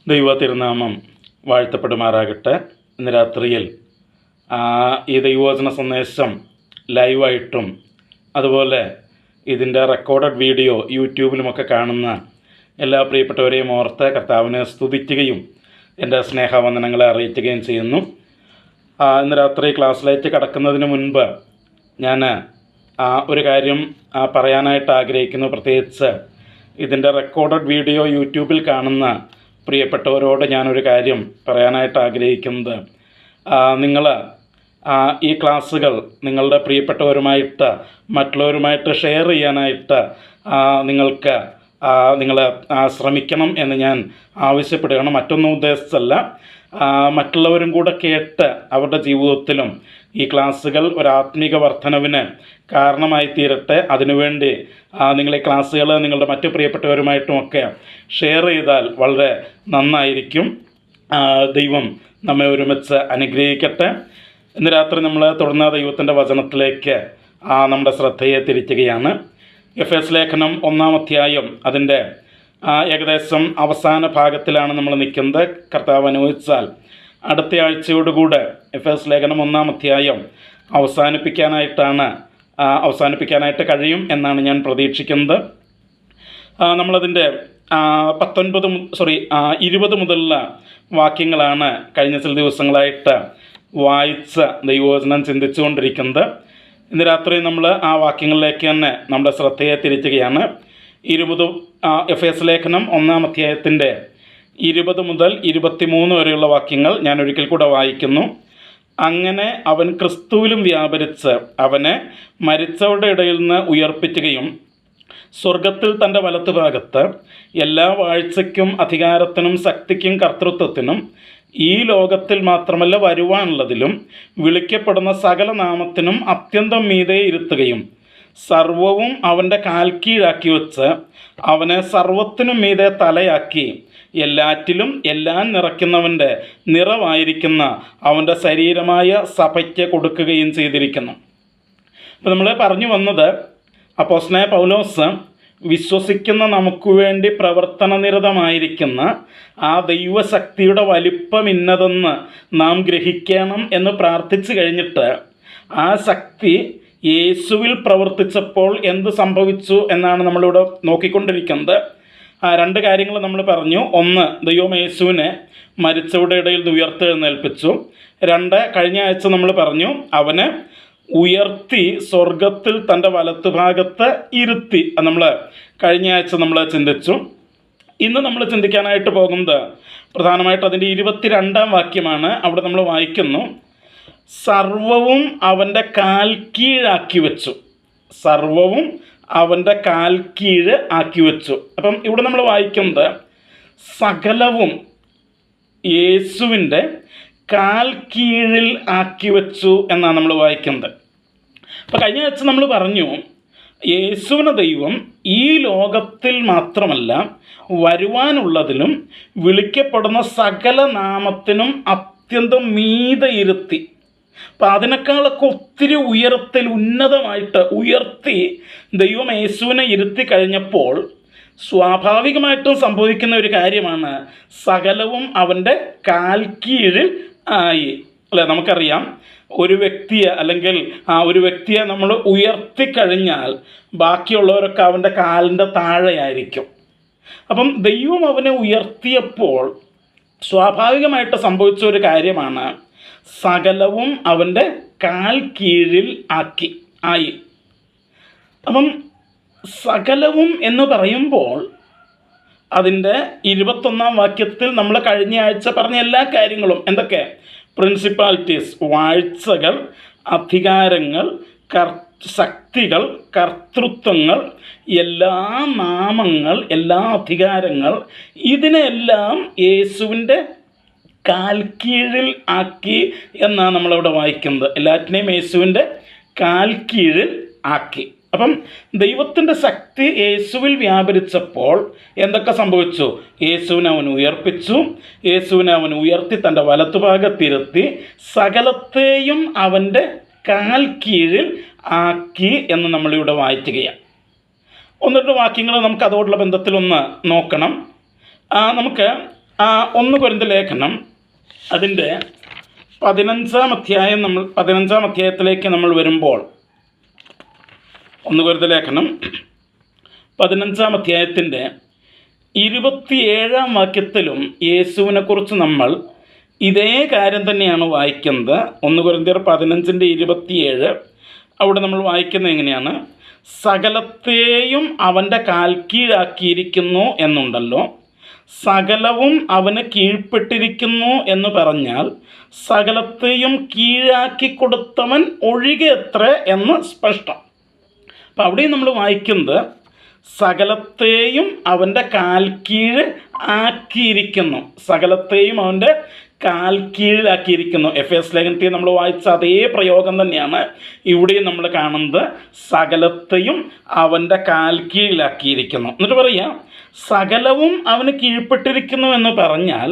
ദൈവ തിരുനാമം വാഴ്ത്തപ്പെടുമാറാകട്ടെ. ഇന്ന് രാത്രിയിൽ ഈ ദൈവവചന സന്ദേശം ലൈവായിട്ടും അതുപോലെ ഇതിൻ്റെ റെക്കോർഡഡ് വീഡിയോ യൂട്യൂബിലുമൊക്കെ കാണുന്ന എല്ലാ പ്രിയപ്പെട്ടവരെയും ഓർത്ത് കർത്താവിനെ സ്തുതിക്കുകയും എൻ്റെ സ്നേഹവന്ദനങ്ങളെ അറിയിക്കുകയും ചെയ്യുന്നു. ഇന്ന് രാത്രി ക്ലാസ്സിലേക്ക് കടക്കുന്നതിന് മുൻപ് ഞാൻ ഒരു കാര്യം പറയാനായിട്ട് ആഗ്രഹിക്കുന്നു. പ്രത്യേകിച്ച് ഇതിൻ്റെ റെക്കോർഡഡ് വീഡിയോ യൂട്യൂബിൽ കാണുന്ന പ്രിയപ്പെട്ടവരോട് ഞാനൊരു കാര്യം പറയാനായിട്ട് ആഗ്രഹിക്കുന്നത്, നിങ്ങൾ ഈ ക്ലാസ്സുകൾ നിങ്ങളുടെ പ്രിയപ്പെട്ടവരുമായിട്ട് മറ്റുള്ളവരുമായിട്ട് ഷെയർ ചെയ്യാനായിട്ട് നിങ്ങൾ ശ്രമിക്കണം എന്ന് ഞാൻ ആവശ്യപ്പെടുകയാണ്. മറ്റൊന്നും ഉദ്ദേശിച്ചല്ല, മറ്റുള്ളവരും കൂടെ കേട്ട് അവരുടെ ജീവിതത്തിലും ഈ ക്ലാസ്സുകൾ ഒരാത്മീക വർധനവിന് കാരണമായി തീരട്ടെ. അതിനുവേണ്ടി നിങ്ങൾ ഈ ക്ലാസ്സുകൾ നിങ്ങളുടെ മറ്റു പ്രിയപ്പെട്ടവരുമായിട്ടുമൊക്കെ ഷെയർ ചെയ്താൽ വളരെ നന്നായിരിക്കും. ദൈവം നമ്മെ ഒരുമിച്ച് അനുഗ്രഹിക്കട്ടെ. ഇന്ന് രാത്രി നമ്മൾ തുടർന്ന ദൈവത്തിൻ്റെ വചനത്തിലേക്ക് നമ്മുടെ ശ്രദ്ധയെ തിരിക്കുകയാണ്. എഫേസ് ലേഖനം 1-ാം അധ്യായം അതിൻ്റെ ഏകദേശം അവസാന ഭാഗത്തിലാണ് നമ്മൾ നിൽക്കുന്നത്. കർത്താവ് അനുവദിച്ചാൽ അടുത്ത ആഴ്ചയോടുകൂടെ എഫേസ് ലേഖനം 1-ാം അധ്യായം അവസാനിപ്പിക്കാനായിട്ട് കഴിയും എന്നാണ് ഞാൻ പ്രതീക്ഷിക്കുന്നത്. നമ്മളതിൻ്റെ 20 മുതലുള്ള വാക്യങ്ങളാണ് കഴിഞ്ഞ ചില ദിവസങ്ങളായിട്ട് വായിച്ച ദൈവവചനം ചിന്തിച്ചുകൊണ്ടിരിക്കുന്നത്. ഇന്ന് രാത്രി നമ്മൾ ആ വാക്യങ്ങളിലേക്ക് തന്നെ നമ്മുടെ ശ്രദ്ധയെ തിരിക്കുകയാണ്. എഫേസ് ലേഖനം 1-ാം അധ്യായത്തിൻ്റെ 20 മുതൽ 23 വരെയുള്ള വാക്യങ്ങൾ ഞാൻ ഒരിക്കൽ കൂടെ വായിക്കുന്നു. അങ്ങനെ അവൻ ക്രിസ്തുവിലും വ്യാപരിച്ച് അവനെ മരിച്ചവരുടെ ഇടയിൽ നിന്ന് ഉയർപ്പിക്കുകയും സ്വർഗത്തിൽ തൻ്റെ വലത്തുഭാഗത്ത് എല്ലാ വാഴ്ചയ്ക്കും അധികാരത്തിനും ശക്തിക്കും കർത്തൃത്വത്തിനും ഈ ലോകത്തിൽ മാത്രമല്ല വരുവാനുള്ളതിലും വിളിക്കപ്പെടുന്ന സകല നാമത്തിനും അത്യന്തം മീതെ ഇരുത്തുകയും സർവവും അവൻ്റെ കാൽക്കീഴാക്കി വച്ച് അവനെ സർവത്തിനും മീതെ തലയാക്കി എല്ലാറ്റിലും എല്ലാം നിറയ്ക്കുന്നവൻ്റെ നിറവായിരിക്കുന്ന അവൻ്റെ ശരീരമായ സഭയ്ക്ക് കൊടുക്കുകയും ചെയ്തിരിക്കുന്നു. അപ്പോൾ നമ്മൾ പറഞ്ഞു വന്നത്, അപ്പോസ്തലനായ പൗലോസ് വിശ്വസിക്കുന്ന നമുക്ക് വേണ്ടി പ്രവർത്തനനിരതമായിരിക്കുന്ന ആ ദൈവശക്തിയുടെ വലിപ്പം ഇന്നതെന്ന് നാം ഗ്രഹിക്കണം എന്ന് പ്രാർത്ഥിച്ചു കഴിഞ്ഞിട്ട് ആ ശക്തി യേശുവിൽ പ്രവർത്തിച്ചപ്പോൾ എന്ത് സംഭവിച്ചു എന്നാണ് നമ്മളിവിടെ നോക്കിക്കൊണ്ടിരിക്കുന്നത്. 2 കാര്യങ്ങൾ നമ്മൾ പറഞ്ഞു. 1, ദൈവം യേശുവിനെ മരിച്ചവരുടെ ഇടയിൽ നിന്ന് ഉയർത്തെഴുന്നേൽപ്പിച്ചു. 2, കഴിഞ്ഞ ആഴ്ച നമ്മൾ പറഞ്ഞു അവനെ ഉയർത്തി സ്വർഗത്തിൽ തൻ്റെ വലത്തുഭാഗത്ത് ഇരുത്തി. നമ്മൾ കഴിഞ്ഞ ആഴ്ച നമ്മൾ ചിന്തിച്ചു. ഇന്ന് നമ്മൾ ചിന്തിക്കാനായിട്ട് പോകുന്നത് പ്രധാനമായിട്ട് അതിൻ്റെ 22-ാം വാക്യമാണ്. അവിടെ നമ്മൾ വായിക്കുന്നു, സർവവും അവൻ്റെ കാൽക്കീഴാക്കി വെച്ചു. സർവവും അവൻ്റെ കാൽക്കീഴ് ആക്കി വെച്ചു. അപ്പം ഇവിടെ നമ്മൾ വായിക്കുന്നത് സകലവും യേശുവിൻ്റെ കാൽക്കീഴിൽ ആക്കി വെച്ചു എന്നാണ് നമ്മൾ വായിക്കുന്നത്. അപ്പോൾ കഴിഞ്ഞ ആഴ്ച നമ്മൾ പറഞ്ഞു, യേശുവിനെ ദൈവം ഈ ലോകത്തിൽ മാത്രമല്ല വരുവാനുള്ളതിലും വിളിക്കപ്പെടുന്ന സകല നാമത്തിനും അത്യന്തം മീതെ ഇരുത്തി. അപ്പം അതിനേക്കാളൊക്കെ ഒത്തിരി ഉന്നതമായിട്ട് ഉയർത്തി ദൈവം യേശുവിനെ ഇരുത്തി കഴിഞ്ഞപ്പോൾ സ്വാഭാവികമായിട്ടും സംഭവിക്കുന്ന ഒരു കാര്യമാണ്, സകലവും അവൻ്റെ കാൽക്കീഴിൽ ആയി. അല്ലേ? നമുക്കറിയാം, ഒരു വ്യക്തിയെ നമ്മൾ ഉയർത്തിക്കഴിഞ്ഞാൽ ബാക്കിയുള്ളവരൊക്കെ അവൻ്റെ കാലിൻ്റെ താഴെയായിരിക്കും. അപ്പം ദൈവം അവനെ ഉയർത്തിയപ്പോൾ സ്വാഭാവികമായിട്ട് സംഭവിച്ച ഒരു കാര്യമാണ്, സകലവും അവൻ്റെ കാൽ കീഴിൽ ആയി. അപ്പം സകലവും എന്ന് പറയുമ്പോൾ അതിൻ്റെ 21-ാം വാക്യത്തിൽ നമ്മൾ കഴിഞ്ഞ ആഴ്ച പറഞ്ഞ എല്ലാ കാര്യങ്ങളും എന്തൊക്കെ? പ്രിൻസിപ്പാലിറ്റീസ്, വാഴ്ചകൾ, അധികാരങ്ങൾ, ശക്തികൾ, കർത്തൃത്വങ്ങൾ, എല്ലാ നാമങ്ങൾ, എല്ലാ അധികാരങ്ങൾ, ഇതിനെല്ലാം യേശുവിൻ്റെ കാൽക്കീഴിൽ ആക്കി എന്നാണ് നമ്മളവിടെ വായിക്കുന്നത്. എല്ലാറ്റിനെയും യേശുവിൻ്റെ കാൽക്കീഴിൽ ആക്കി. അപ്പം ദൈവത്തിൻ്റെ ശക്തി യേശുവിൽ വ്യാപരിച്ചപ്പോൾ എന്തൊക്കെ സംഭവിച്ചു? യേശുവിനെ അവൻ ഉയർപ്പിച്ചു. യേശുവിനെ അവൻ ഉയർത്തി തൻ്റെ വലത്തുഭാഗത്തിരുത്തി സകലത്തെയും അവൻ്റെ കാൽക്കീഴിൽ ആക്കി എന്ന് നമ്മളിവിടെ വായിക്കുകയാണ്. 1-2 വാക്യങ്ങൾ നമുക്ക് അതോടുള്ള ബന്ധത്തിലൊന്ന് നോക്കണം. നമുക്ക് 1 കൊരിന്ത്യർ ലേഖനം അതിൻ്റെ 15 അധ്യായത്തിലേക്ക് നമ്മൾ വരുമ്പോൾ 1 കൊരിന്ത്യർ ലേഖനം 15 അധ്യായത്തിൻ്റെ 27 വാക്യത്തിലും യേശുവിനെക്കുറിച്ച് നമ്മൾ ഇതേ കാര്യം തന്നെയാണ് വായിക്കുന്നത്. 1 കൊരിന്ത്യർ 15:27 അവിടെ നമ്മൾ വായിക്കുന്നത് എങ്ങനെയാണ്? സകലത്തെയും അവൻ്റെ കാൽ കീഴാക്കിയിരിക്കുന്നു എന്നുണ്ടല്ലോ. സകലവും അവന് കീഴ്പ്പെട്ടിരിക്കുന്നു എന്ന് പറഞ്ഞാൽ സകലത്തെയും കീഴാക്കി കൊടുത്തവൻ ഒഴികെ എത്ര എന്ന് സ്പഷ്ടം. അപ്പം അവിടെയും നമ്മൾ വായിക്കുന്നത് സകലത്തെയും അവൻ്റെ കാൽ കീഴ് ആക്കിയിരിക്കുന്നു, സകലത്തെയും അവൻ്റെ കാൽ കീഴിലാക്കിയിരിക്കുന്നു. എഫേസ് ലേഖനത്തിൽ നമ്മൾ വായിച്ച അതേ പ്രയോഗം തന്നെയാണ് ഇവിടെയും നമ്മൾ കാണുന്നത്. സകലത്തെയും അവൻ്റെ കാൽ കീഴിലാക്കിയിരിക്കുന്നു. എന്നിട്ട് പറയാം സകലവും അവന് കീഴ്പ്പെട്ടിരിക്കുന്നു എന്ന് പറഞ്ഞാൽ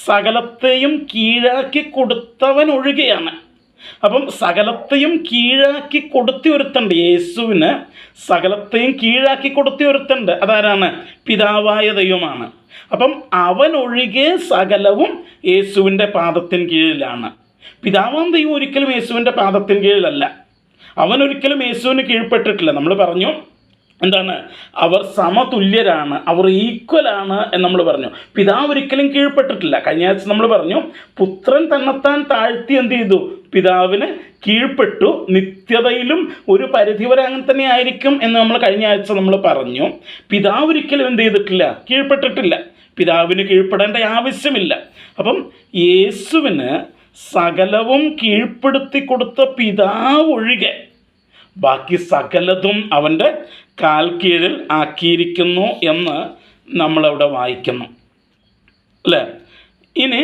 സകലത്തെയും കീഴാക്കി കൊടുത്തവൻ ഒഴികെയാണ്. അപ്പം സകലത്തെയും കീഴാക്കി കൊടുത്തി ഒരുത്തുണ്ട്. യേശുവിന് സകലത്തെയും കീഴാക്കി കൊടുത്തി ഒരുത്തുണ്ട്. അതാരാണ്? പിതാവായ ദൈവമാണ്. അപ്പം അവൻ ഒഴികെ സകലവും യേശുവിൻ്റെ പാദത്തിന് കീഴിലാണ്. പിതാവാം ദൈവം ഒരിക്കലും യേശുവിൻ്റെ പാദത്തിന് കീഴിലല്ല. അവനൊരിക്കലും യേശുവിന് കീഴ്പ്പെട്ടിട്ടില്ല. നമ്മൾ പറഞ്ഞു എന്താണ്? അവർ സമതുല്യരാണ്, അവർ ഈക്വലാണ് എന്ന് നമ്മൾ പറഞ്ഞു. പിതാവ് ഒരിക്കലും കീഴ്പ്പെട്ടിട്ടില്ല. കഴിഞ്ഞ ആഴ്ച നമ്മൾ പറഞ്ഞു പുത്രൻ തന്നെത്താൻ താഴ്ത്തി എന്ത് ചെയ്തു? പിതാവിന് കീഴ്പ്പെട്ടു. നിത്യതയിലും ഒരു പരിധിവരെ അങ്ങനെ തന്നെ ആയിരിക്കും എന്ന് നമ്മൾ കഴിഞ്ഞ ആഴ്ച നമ്മൾ പറഞ്ഞു. പിതാവ് ഒരിക്കലും എന്ത് ചെയ്തിട്ടില്ല? കീഴ്പ്പെട്ടിട്ടില്ല. പിതാവിന് കീഴ്പ്പെടേണ്ട ആവശ്യമില്ല. അപ്പം യേശുവിന് സകലവും കീഴ്പ്പെടുത്തി കൊടുത്ത പിതാവ് ഒഴികെ ബാക്കി സകലതും അവൻ്റെ കാൽ കീഴിൽ ആക്കിയിരിക്കുന്നു എന്ന് നമ്മളവിടെ വായിക്കുന്നു അല്ലേ? ഇനി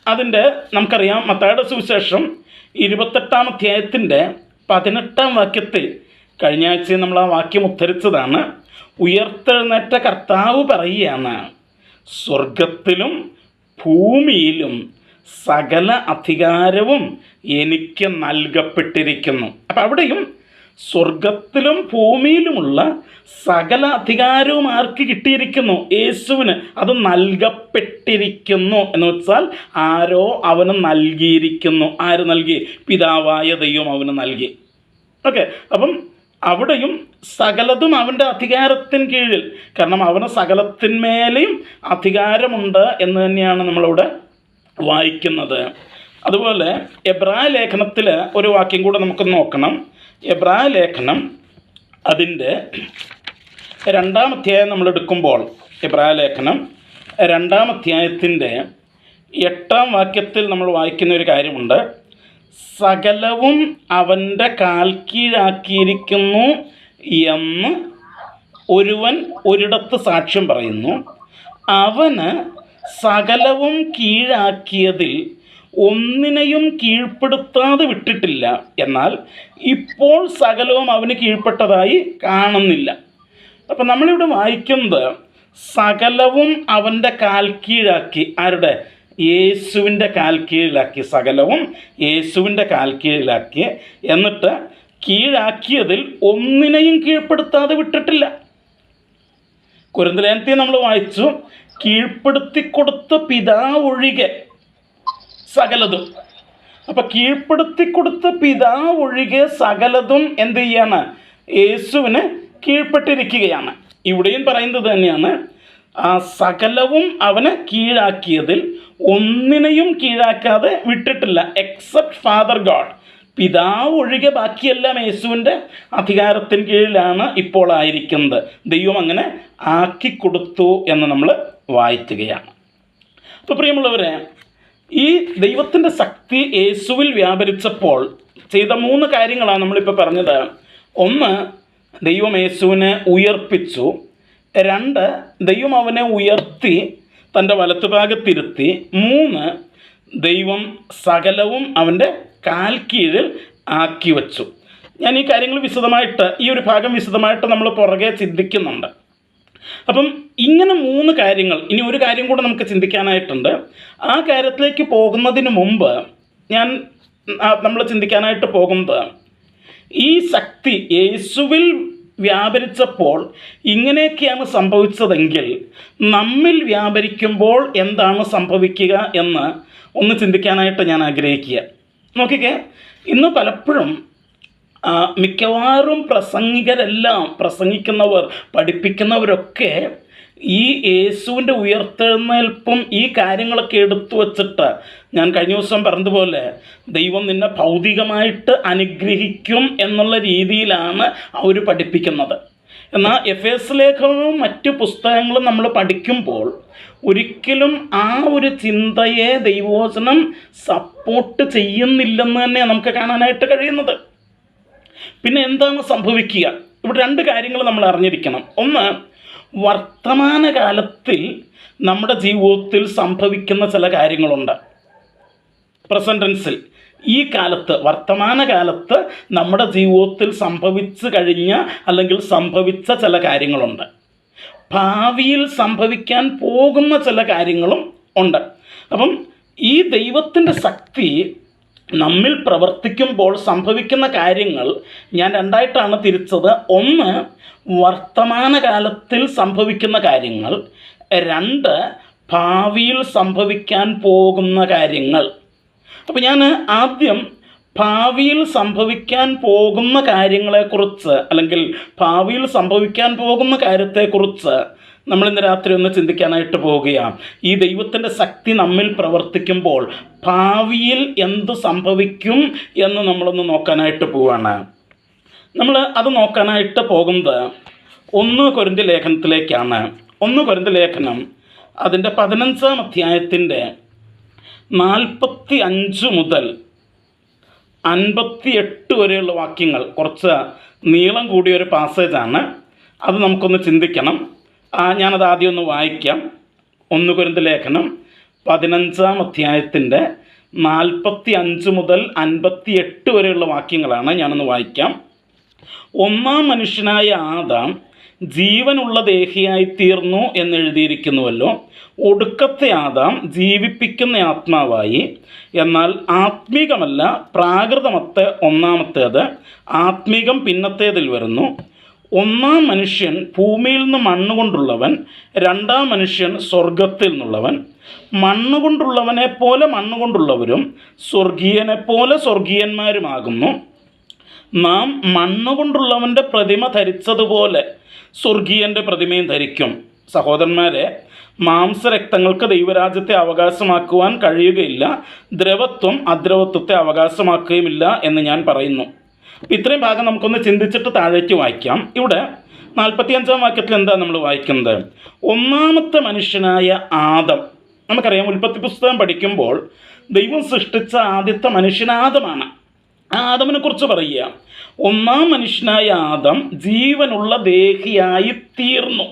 അതിൻ്റെ നമുക്കറിയാം മത്തായിയുടെ സുവിശേഷം 28 അധ്യായത്തിൻ്റെ 18 വാക്യത്തിൽ കഴിഞ്ഞ ആഴ്ച നമ്മൾ ആ വാക്യം ഉദ്ധരിച്ചതാണ്. ഉയർത്തെഴുന്നേറ്റ കർത്താവ് പറയുകയാണ്, സ്വർഗത്തിലും ഭൂമിയിലും സകല അധികാരവും എനിക്ക് നൽകപ്പെട്ടിരിക്കുന്നു. അപ്പം അവിടെയും സ്വർഗത്തിലും ഭൂമിയിലുമുള്ള സകല അധികാരവും ആർക്ക് കിട്ടിയിരിക്കുന്നു? യേശുവിന്. അത് നൽകപ്പെട്ടിരിക്കുന്നു എന്ന് വെച്ചാൽ ആരോ അവന് നൽകിയിരിക്കുന്നു. ആര് നൽകി? പിതാവായ ദൈവം അവന് നൽകി. ഓക്കെ. അപ്പം അവിടെയും സകലതും അവൻ്റെ അധികാരത്തിന് കീഴിൽ. കാരണം അവന് സകലത്തിന്മേലെയും അധികാരമുണ്ട് എന്ന് തന്നെയാണ് നമ്മളിവിടെ വായിക്കുന്നത്. അതുപോലെ എബ്രായ ലേഖനത്തിൽ ഒരു വാക്യം കൂടെ നമുക്ക് നോക്കണം. എബ്രായ ലേഖനം അതിൻ്റെ 2 അധ്യായം നമ്മൾ എടുക്കുമ്പോൾ എബ്രായ ലേഖനം 2 അധ്യായത്തിൻ്റെ 8 വാക്യത്തിൽ നമ്മൾ വായിക്കുന്ന ഒരു കാര്യമുണ്ട്. സകലവും അവൻ്റെ കാൽ കീഴാക്കിയിരിക്കുന്നു എന്ന് ഒരുവൻ ഒരിടത്ത് സാക്ഷ്യം പറയുന്നു. അവന് സകലവും കീഴാക്കിയതിൽ ഒന്നിനെയും കീഴ്പ്പെടുത്താതെ വിട്ടിട്ടില്ല. എന്നാൽ ഇപ്പോൾ സകലവും അവന് കീഴ്പ്പെട്ടതായി കാണുന്നില്ല. അപ്പം നമ്മളിവിടെ വായിക്കുന്നത് സകലവും അവൻ്റെ കാൽ കീഴാക്കി. ആരുടെ? യേശുവിൻ്റെ കാൽ കീഴിലാക്കി. സകലവും യേശുവിൻ്റെ കാൽ കീഴിലാക്കി. എന്നിട്ട് കീഴാക്കിയതിൽ ഒന്നിനെയും കീഴ്പ്പെടുത്താതെ വിട്ടിട്ടില്ല. കൊരിന്ത്യർ ലേഖനത്തിൽ നമ്മൾ വായിച്ചു കീഴ്പ്പെടുത്തിക്കൊടുത്ത പിതാവ് ഒഴികെ സകലതും. അപ്പം കീഴ്പ്പെടുത്തിക്കൊടുത്ത പിതാവ് ഒഴികെ സകലതും എന്ത് ചെയ്യാണ്? യേശുവിന് കീഴ്പ്പെട്ടിരിക്കുകയാണ്. ഇവിടെയും പറയുന്നത് തന്നെയാണ്, ആ സകലവും അവന് കീഴാക്കിയതിൽ ഒന്നിനെയും കീഴാക്കാതെ വിട്ടിട്ടില്ല. Except father God. പിതാവ് ഒഴികെ ബാക്കിയെല്ലാം യേശുവിൻ്റെ അധികാരത്തിന് കീഴിലാണ് ഇപ്പോൾ ആയിരിക്കുന്നത്. ദൈവം അങ്ങനെ ആക്കിക്കൊടുത്തു എന്ന് നമ്മൾ വായിക്കുകയാണ്. അപ്പോൾ പ്രിയമുള്ളവരെ, ഈ ദൈവത്തിൻ്റെ ശക്തി യേശുവിൽ വ്യാപരിച്ചപ്പോൾ ചെയ്ത 3 കാര്യങ്ങളാണ് നമ്മളിപ്പോൾ പറഞ്ഞത്. 1, ദൈവം യേശുവിനെ ഉയർപ്പിച്ചു. 2, ദൈവം അവനെ ഉയർത്തി തൻ്റെ വലത്തുഭാഗത്തിരുത്തി. 3, ദൈവം സകലവും അവൻ്റെ കാൽ കീഴിൽ ആക്കി വച്ചു. ഞാൻ ഈ കാര്യങ്ങൾ വിശദമായിട്ട്, ഈ ഒരു ഭാഗം വിശദമായിട്ട് നമ്മൾ പുറകെ ചിന്തിക്കുന്നുണ്ട്. അപ്പം ഇങ്ങനെ 3 കാര്യങ്ങൾ, ഇനി ഒരു കാര്യം കൂടെ നമുക്ക് ചിന്തിക്കാനായിട്ടുണ്ട്. ആ കാര്യത്തിലേക്ക് പോകുന്നതിന് മുമ്പ് നമ്മൾ ചിന്തിക്കാനായിട്ട് പോകുന്നത് ഈ ശക്തി യേശുവിൽ വ്യാപരിച്ചപ്പോൾ ഇങ്ങനെയൊക്കെയാണ് സംഭവിച്ചതെങ്കിൽ നമ്മിൽ വ്യാപരിക്കുമ്പോൾ എന്താണ് സംഭവിക്കുക എന്ന് ഒന്ന് ചിന്തിക്കാനായിട്ട് ഞാൻ ആഗ്രഹിക്കുക. നോക്കിക്കേ, ഇന്ന് പലപ്പോഴും മിക്കവാറും പ്രസംഗികരെല്ലാം, പ്രസംഗിക്കുന്നവർ, പഠിപ്പിക്കുന്നവരൊക്കെ ഈ യേശുവിൻ്റെ ഉയർത്തെഴുന്നേൽപ്പും ഈ കാര്യങ്ങളൊക്കെ എടുത്തു വച്ചിട്ട്, ഞാൻ കഴിഞ്ഞ ദിവസം പറഞ്ഞതുപോലെ ദൈവം നിന്നെ ഭൗതികമായിട്ട് അനുഗ്രഹിക്കും എന്നുള്ള രീതിയിലാണ് അവർ പഠിപ്പിക്കുന്നത്. എന്നാൽ എഫേസ് ലേഖനവും മറ്റു പുസ്തകങ്ങളും നമ്മൾ പഠിക്കുമ്പോൾ ഒരിക്കലും ആ ഒരു ചിന്തയെ ദൈവവചനം സപ്പോർട്ട് ചെയ്യുന്നില്ലെന്ന് തന്നെ നമുക്ക് കാണാനായിട്ട് കഴിയുന്നത്. പിന്നെ എന്താണ് സംഭവിക്കുക? ഇവിടെ രണ്ട് കാര്യങ്ങൾ നമ്മൾ അറിഞ്ഞിരിക്കണം. ഒന്ന്, വർത്തമാനകാലത്തിൽ നമ്മുടെ ജീവിതത്തിൽ സംഭവിക്കുന്ന ചില കാര്യങ്ങളുണ്ട്. പ്രസന്റ് ടെൻസിൽ, ഈ കാലത്ത്, വർത്തമാനകാലത്ത് നമ്മുടെ ജീവിതത്തിൽ സംഭവിച്ചു കഴിഞ്ഞ അല്ലെങ്കിൽ സംഭവിച്ച ചില കാര്യങ്ങളുണ്ട്. ഭാവിയിൽ സംഭവിക്കാൻ പോകുന്ന ചില കാര്യങ്ങളും ഉണ്ട്. അപ്പം ഈ ദൈവത്തിൻ്റെ ശക്തി നമ്മിൽ പ്രവർത്തിക്കുമ്പോൾ സംഭവിക്കുന്ന കാര്യങ്ങൾ ഞാൻ രണ്ടായിട്ടാണ് തിരിച്ചത്. ഒന്ന്, വർത്തമാനകാലത്തിൽ സംഭവിക്കുന്ന കാര്യങ്ങൾ. രണ്ട്, ഭാവിയിൽ സംഭവിക്കാൻ പോകുന്ന കാര്യങ്ങൾ. അപ്പോൾ ഞാൻ ആദ്യം ഭാവിയിൽ സംഭവിക്കാൻ പോകുന്ന കാര്യങ്ങളെക്കുറിച്ച്, അല്ലെങ്കിൽ ഭാവിയിൽ സംഭവിക്കാൻ പോകുന്ന കാര്യത്തെക്കുറിച്ച് നമ്മളിന്ന് രാത്രി ഒന്ന് ചിന്തിക്കാനായിട്ട് പോവുകയാണ്. ഈ ദൈവത്തിൻ്റെ ശക്തി നമ്മിൽ പ്രവർത്തിക്കുമ്പോൾ ഭാവിയിൽ എന്ത് സംഭവിക്കും എന്ന് നമ്മളൊന്ന് നോക്കാനായിട്ട് പോവുകയാണ്. നമ്മൾ അത് നോക്കാനായിട്ട് പോകുന്നത് 1 കൊരിന്ത്യർ ലേഖനത്തിലേക്കാണ്. 1 കൊരിന്ത്യർ ലേഖനം അതിൻ്റെ 15-ാം അധ്യായത്തിൻ്റെ 45 മുതൽ 58 വരെയുള്ള വാക്യങ്ങൾ, കുറച്ച് നീളം കൂടിയൊരു പാസേജാണ്. അത് നമുക്കൊന്ന് ചിന്തിക്കണം. ഞാനത് ആദ്യം ഒന്ന് വായിക്കാം. 1 കൊരിന്ത്യർ ലേഖനം 15-ാം അധ്യായത്തിൻ്റെ 45 മുതൽ 58 വരെയുള്ള വാക്യങ്ങളാണ്. ഞാനൊന്ന് വായിക്കാം. ഒന്നാം മനുഷ്യനായ ആദാം ജീവനുള്ള ദേഹിയായി തീർന്നു എന്നെഴുതിയിരിക്കുന്നുവല്ലോ. ഒടുക്കത്തെ ആദാം ജീവിപ്പിക്കുന്ന ആത്മാവായി. എന്നാൽ ആത്മീകമല്ല, പ്രാകൃതമത്തെ ഒന്നാമത്തേത്, ആത്മീകം പിന്നത്തേതിൽ വരുന്നു. ഒന്നാം മനുഷ്യൻ ഭൂമിയിൽ നിന്ന് മണ്ണുകൊണ്ടുള്ളവൻ, രണ്ടാം മനുഷ്യൻ സ്വർഗത്തിൽ നിന്നുള്ളവൻ. മണ്ണുകൊണ്ടുള്ളവനെ പോലെ മണ്ണുകൊണ്ടുള്ളവരും സ്വർഗീയനെ പോലെ സ്വർഗീയന്മാരുമാകുന്നു. നാം മണ്ണുകൊണ്ടുള്ളവൻ്റെ പ്രതിമ ധരിച്ചതുപോലെ സ്വർഗീയൻ്റെ പ്രതിമയും ധരിക്കും. സഹോദരന്മാരെ, മാംസരക്തങ്ങൾക്ക് ദൈവരാജ്യത്തെ അവകാശമാക്കുവാൻ കഴിയുകയില്ല, ദ്രവത്വം അദ്രവത്വത്തെ അവകാശമാക്കുകയുമില്ല എന്ന് ഞാൻ പറയുന്നു. ഇത്രയും ഭാഗം നമുക്കൊന്ന് ചിന്തിച്ചിട്ട് താഴേക്ക് വായിക്കാം. ഇവിടെ 45-ാം വാക്യത്തിൽ എന്താ നമ്മൾ വായിക്കുന്നത്? ഒന്നാമത്തെ മനുഷ്യനായ ആദം. നമുക്കറിയാം, ഉൽപ്പത്തി പുസ്തകം പഠിക്കുമ്പോൾ ദൈവം സൃഷ്ടിച്ച ആദ്യത്തെ മനുഷ്യൻ ആദമാണ്. ആ ആദമിനെ കുറിച്ച് പറയുക, ഒന്നാം മനുഷ്യനായ ആദം ജീവനുള്ള ദേഹിയായി തീർന്നു.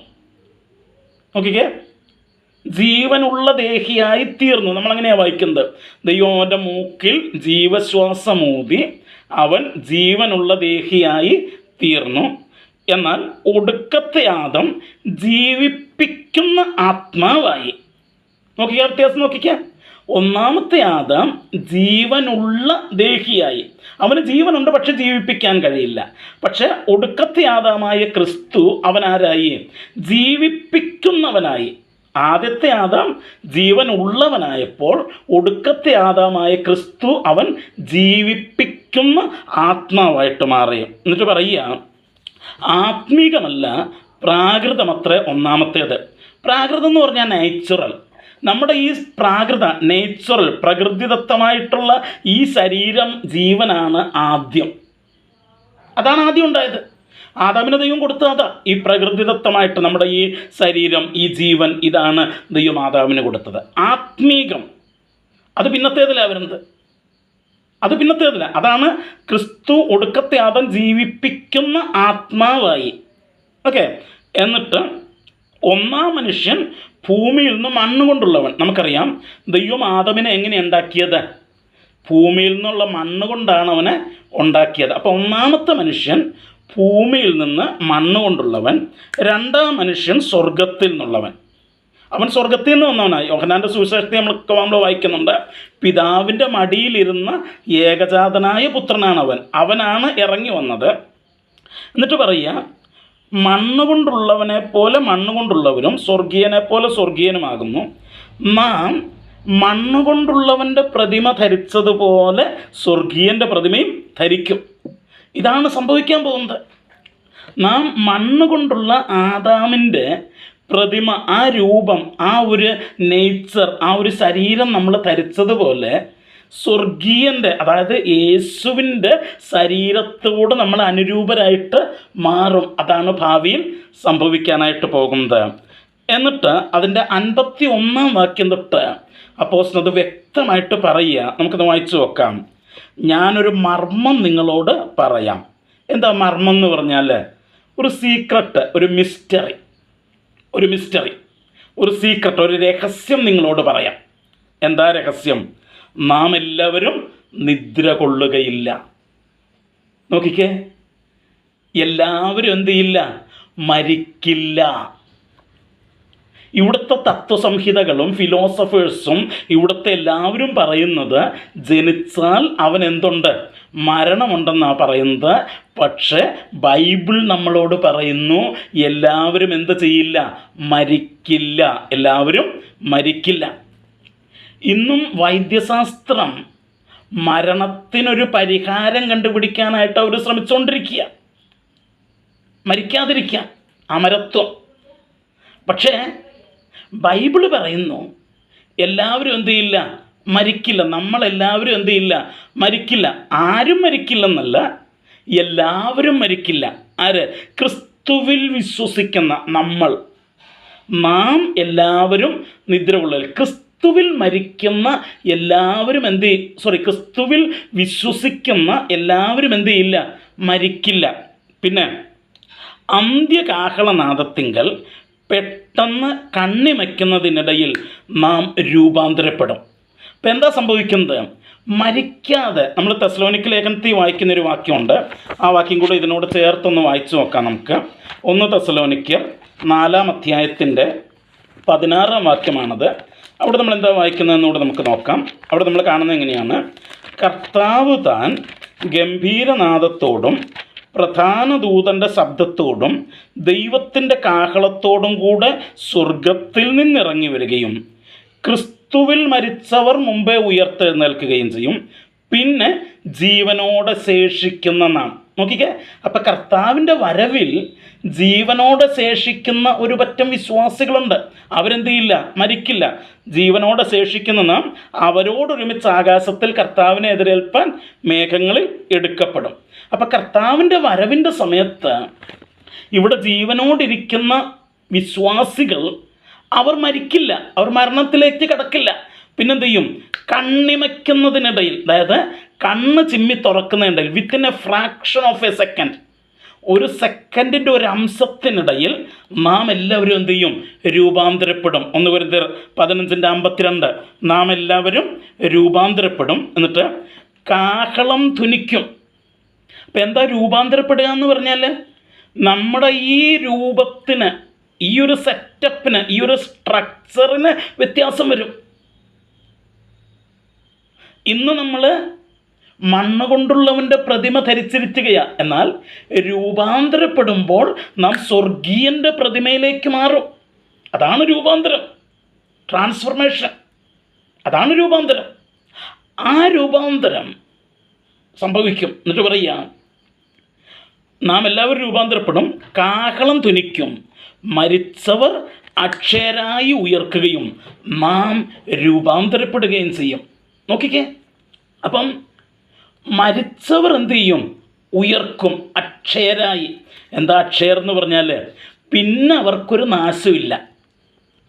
നോക്കിക്കേ, ജീവനുള്ള ദേഹിയായി തീർന്നു. നമ്മളങ്ങനെയാണ് വായിക്കുന്നത്. ദൈവം അവൻ്റെ മൂക്കിൽ ജീവശ്വാസമൂതി അവൻ ജീവനുള്ള ദേഹിയായി തീർന്നു. എന്നാൽ ഒടുക്കത്തെ ആദം ജീവിപ്പിക്കുന്ന ആത്മാവായി. നോക്കിക്കുക, വ്യത്യാസം നോക്കിക്കുക. ഒന്നാമത്തെ ആദം ജീവനുള്ള ദേഹിയായി, അവന് ജീവനുണ്ട്, പക്ഷെ ജീവിപ്പിക്കാൻ കഴിയില്ല. പക്ഷെ ഒടുക്കത്തെ ആദമായ ക്രിസ്തു അവനാരായി? ജീവിപ്പിക്കുന്നവനായി. ആദ്യത്തെ ആദാം ജീവനുള്ളവനായപ്പോൾ ഒടുക്കത്തെ ആദാമായ ക്രിസ്തു അവൻ ജീവിപ്പിക്കുന്ന ആത്മാവായിട്ട് മാറി. എന്നിട്ട് പറയുക, ആത്മീകമല്ല, പ്രാകൃതമത്രേ ഒന്നാമത്തേത്. പ്രാകൃതം എന്ന് പറഞ്ഞാൽ നാച്ചുറൽ. നമ്മുടെ ഈ പ്രാകൃത, നേച്ചുറൽ, പ്രകൃതിദത്തമായിട്ടുള്ള ഈ ശരീരം, ജീവനാണ് ആദ്യം. അതാണ് ആദ്യം ഉണ്ടായത്. ആദാമിന് ദൈവം കൊടുത്തത് അതാ. ഈ പ്രകൃതിദത്തമായിട്ട് നമ്മുടെ ഈ ശരീരം, ഈ ജീവൻ, ഇതാണ് ദൈവം ആദാമിന് കൊടുത്തത്. ആത്മീകം അത് പിന്നത്തേതിലാണ് വരുന്നത്. അത് പിന്നത്തേതില്ല. അതാണ് ക്രിസ്തു ഒടുക്കത്തെ ആദം ജീവിപ്പിക്കുന്ന ആത്മാവായി. ഓക്കെ. എന്നിട്ട് ഒന്നാം മനുഷ്യൻ ഭൂമിയിൽ നിന്ന് മണ്ണുകൊണ്ടുള്ളവൻ. നമുക്കറിയാം, ദൈവം ആദമിനെ എങ്ങനെ ഉണ്ടാക്കിയത്? ഭൂമിയിൽ നിന്നുള്ള മണ്ണ് കൊണ്ടാണ് അവനെ ഉണ്ടാക്കിയത്. അപ്പോൾ ഒന്നാമത്തെ മനുഷ്യൻ ഭൂമിയിൽ നിന്ന് മണ്ണുകൊണ്ടുള്ളവൻ, രണ്ടാം മനുഷ്യൻ സ്വർഗത്തിൽ നിന്നുള്ളവൻ. അവൻ സ്വർഗത്തിൽ നിന്ന് വന്നവനായി. യോഹന്നാൻ്റെ സുവിശേഷത്തിൽ നമ്മൾ വായിക്കുന്നുണ്ട്, പിതാവിൻ്റെ മടിയിലിരുന്ന ഏകജാതനായ പുത്രനാണ് അവൻ. അവനാണ് ഇറങ്ങി വന്നത്. എന്നിട്ട് പറയുക, മണ്ണുകൊണ്ടുള്ളവനെ പോലെ മണ്ണുകൊണ്ടുള്ളവരും സ്വർഗീയനെ പോലെ സ്വർഗീയനുമാകുന്നു. നാം മണ്ണുകൊണ്ടുള്ളവൻ്റെ പ്രതിമ ധരിച്ചതുപോലെ സ്വർഗീയൻ്റെ പ്രതിമയും ധരിക്കും. ഇതാണ് സംഭവിക്കാൻ പോകുന്നത്. നാം മണ്ണുകൊണ്ടുള്ള ആദാമിൻ്റെ പ്രതിമ, ആ രൂപം, ആ ഒരു നേച്ചർ, ആ ഒരു ശരീരം നമ്മൾ ധരിച്ചതുപോലെ സ്വർഗീയൻ്റെ, അതായത് യേശുവിൻ്റെ ശരീരത്തോട് നമ്മൾ അനുരൂപരായിട്ട് മാറും. അതാണ് ഭാവിയിൽ സംഭവിക്കാനായിട്ട് പോകുന്നത്. എന്നിട്ട് അതിൻ്റെ 51 വാക്യം തൊട്ട് അപ്പോസ്തലൻ അത് വ്യക്തമായിട്ട് പറയുക. നമുക്കത് വായിച്ചു നോക്കാം. ഞാനൊരു മർമ്മം നിങ്ങളോട് പറയാം. എന്താ മർമ്മം എന്ന് പറഞ്ഞാൽ? ഒരു സീക്രട്ട്, ഒരു മിസ്റ്ററി, ഒരു സീക്രട്ട്, ഒരു രഹസ്യം നിങ്ങളോട് പറയാം. എന്താ രഹസ്യം? നാം എല്ലാവരും നിദ്ര കൊള്ളുകയില്ല. നോക്കിക്കേ, എല്ലാവരും എന്ത് ചെയ്യില്ല? മരിക്കില്ല. ഇവിടുത്തെ തത്വസംഹിതകളും ഫിലോസഫേഴ്സും ഇവിടുത്തെ എല്ലാവരും പറയുന്നത് ജനിച്ചാൽ അവൻ എന്തുണ്ട്? മരണമുണ്ടെന്നാണ് പറയുന്നത്. പക്ഷേ ബൈബിൾ നമ്മളോട് പറയുന്നു എല്ലാവരും എന്ത് ചെയ്യില്ല? മരിക്കില്ല. എല്ലാവരും മരിക്കില്ല. ഇന്നും വൈദ്യശാസ്ത്രം മരണത്തിനൊരു പരിഹാരം കണ്ടുപിടിക്കാനായിട്ട് അവർ ശ്രമിച്ചുകൊണ്ടിരിക്കുക, മരിക്കാതിരിക്കുക, അമരത്വം. പക്ഷേ ബൈബിള് പറയുന്നു എല്ലാവരും എന്ത് ചെയ്യില്ല? മരിക്കില്ല. നമ്മളെല്ലാവരും എന്ത് ചെയ്യില്ല? മരിക്കില്ല. ആരും മരിക്കില്ലെന്നല്ല, എല്ലാവരും മരിക്കില്ല. ആര്? ക്രിസ്തുവിൽ വിശ്വസിക്കുന്ന നമ്മൾ, നാം എല്ലാവരും നിദ്ര കൊള്ളില്ല. ക്രിസ്തുവിൽ മരിക്കുന്ന എല്ലാവരും ക്രിസ്തുവിൽ വിശ്വസിക്കുന്ന എല്ലാവരും എന്ത് ചെയ്യില്ല? മരിക്കില്ല. പിന്നെ അന്ത്യകാഹളനാദത്തിങ്കൽ പെട്ടെന്ന് കണ്ണിമയ്ക്കുന്നതിനിടയിൽ നാം രൂപാന്തരപ്പെടും. ഇപ്പം എന്താ സംഭവിക്കുന്നത്? മരിക്കാതെ, നമ്മൾ തെസ്സലോനിക്ക ലേഖനത്തിൽ വായിക്കുന്നൊരു വാക്യമുണ്ട്. ആ വാക്യം കൂടെ ഇതിനോട് ചേർത്തൊന്ന് വായിച്ചു നോക്കാം നമുക്ക്. 1 തെസ്സലോനിക്കർ 4-ാം അധ്യായത്തിൻ്റെ 16-ാം വാക്യമാണത്. അവിടെ നമ്മൾ എന്താ വായിക്കുന്നതെന്നുകൂടെ നമുക്ക് നോക്കാം. അവിടെ നമ്മൾ കാണുന്നത് എങ്ങനെയാണ്? കർത്താവ് താൻ ഗംഭീരനാദത്തോടും പ്രധാന ദൂതൻ്റെ ശബ്ദത്തോടും ദൈവത്തിൻ്റെ കാഹളത്തോടും കൂടെ സ്വർഗത്തിൽ നിന്നിറങ്ങി വരികയും ക്രിസ്തുവിൽ മരിച്ചവർ മുമ്പേ ഉയർത്തെഴുന്നേൽക്കുകയും ചെയ്യും. പിന്നെ ജീവനോടെ ശേഷിക്കുന്ന നാം. നോക്കിക്കേ, അപ്പം കർത്താവിൻ്റെ വരവിൽ ജീവനോടെ ശേഷിക്കുന്ന ഒരു പറ്റം വിശ്വാസികളുണ്ട്. അവരെന്ത് ചെയ്യില്ല? മരിക്കില്ല. ജീവനോടെ ശേഷിക്കുന്ന നാം അവരോടൊരുമിച്ച് ആകാശത്തിൽ കർത്താവിനെ എതിരേൽപ്പാൻ മേഘങ്ങളിൽ എടുക്കപ്പെടും. അപ്പം കർത്താവിൻ്റെ വരവിൻ്റെ സമയത്ത് ഇവിടെ ജീവനോടിരിക്കുന്ന വിശ്വാസികൾ അവർ മരിക്കില്ല, അവർ മരണത്തിലേക്ക് കടക്കില്ല. പിന്നെന്ത് ചെയ്യും? കണ്ണിമയ്ക്കുന്നതിനിടയിൽ, അതായത് കണ്ണ് ചിമ്മി തുറക്കുന്നതിനിടയിൽ, within a fraction of a second, ഒരു സെക്കൻഡിൻ്റെ ഒരു അംശത്തിനിടയിൽ നാം എല്ലാവരും എന്ത് ചെയ്യും? രൂപാന്തരപ്പെടും. 1 കൊരിന്ത്യർ 15:52 നാം എല്ലാവരും രൂപാന്തരപ്പെടും. എന്നിട്ട് കാഹളം ധ്വനിക്കും. അപ്പം എന്താ രൂപാന്തരപ്പെടുക എന്ന് പറഞ്ഞാൽ? നമ്മുടെ ഈ രൂപത്തിന്, ഈ ഒരു സെറ്റപ്പിന്, ഈ ഒരു സ്ട്രക്ചറിന് വ്യത്യാസം വരും. ഇന്ന് നമ്മൾ മണ്ണുകൊണ്ടുള്ളവൻ്റെ പ്രതിമ ധരിച്ചിരിക്കുകയാണ്. എന്നാൽ രൂപാന്തരപ്പെടുമ്പോൾ നാം സ്വർഗീയൻ്റെ പ്രതിമയിലേക്ക് മാറും. അതാണ് രൂപാന്തരം, ട്രാൻസ്ഫർമേഷൻ. അതാണ് രൂപാന്തരം. ആ രൂപാന്തരം സംഭവിക്കും. എന്നിട്ട് പറയുക, നാം എല്ലാവരും രൂപാന്തരപ്പെടും, കാഹളം ധ്വനിക്കും, മരിച്ചവർ അക്ഷയരായി ഉയർക്കുകയും നാം രൂപാന്തരപ്പെടുകയും ചെയ്യും. നോക്കിക്കേ, അപ്പം മരിച്ചവർ എന്ത് ചെയ്യും? ഉയർക്കും, അക്ഷയരായി. എന്താ അക്ഷയർ എന്ന് പറഞ്ഞാൽ? പിന്നെ അവർക്കൊരു നാശമില്ല,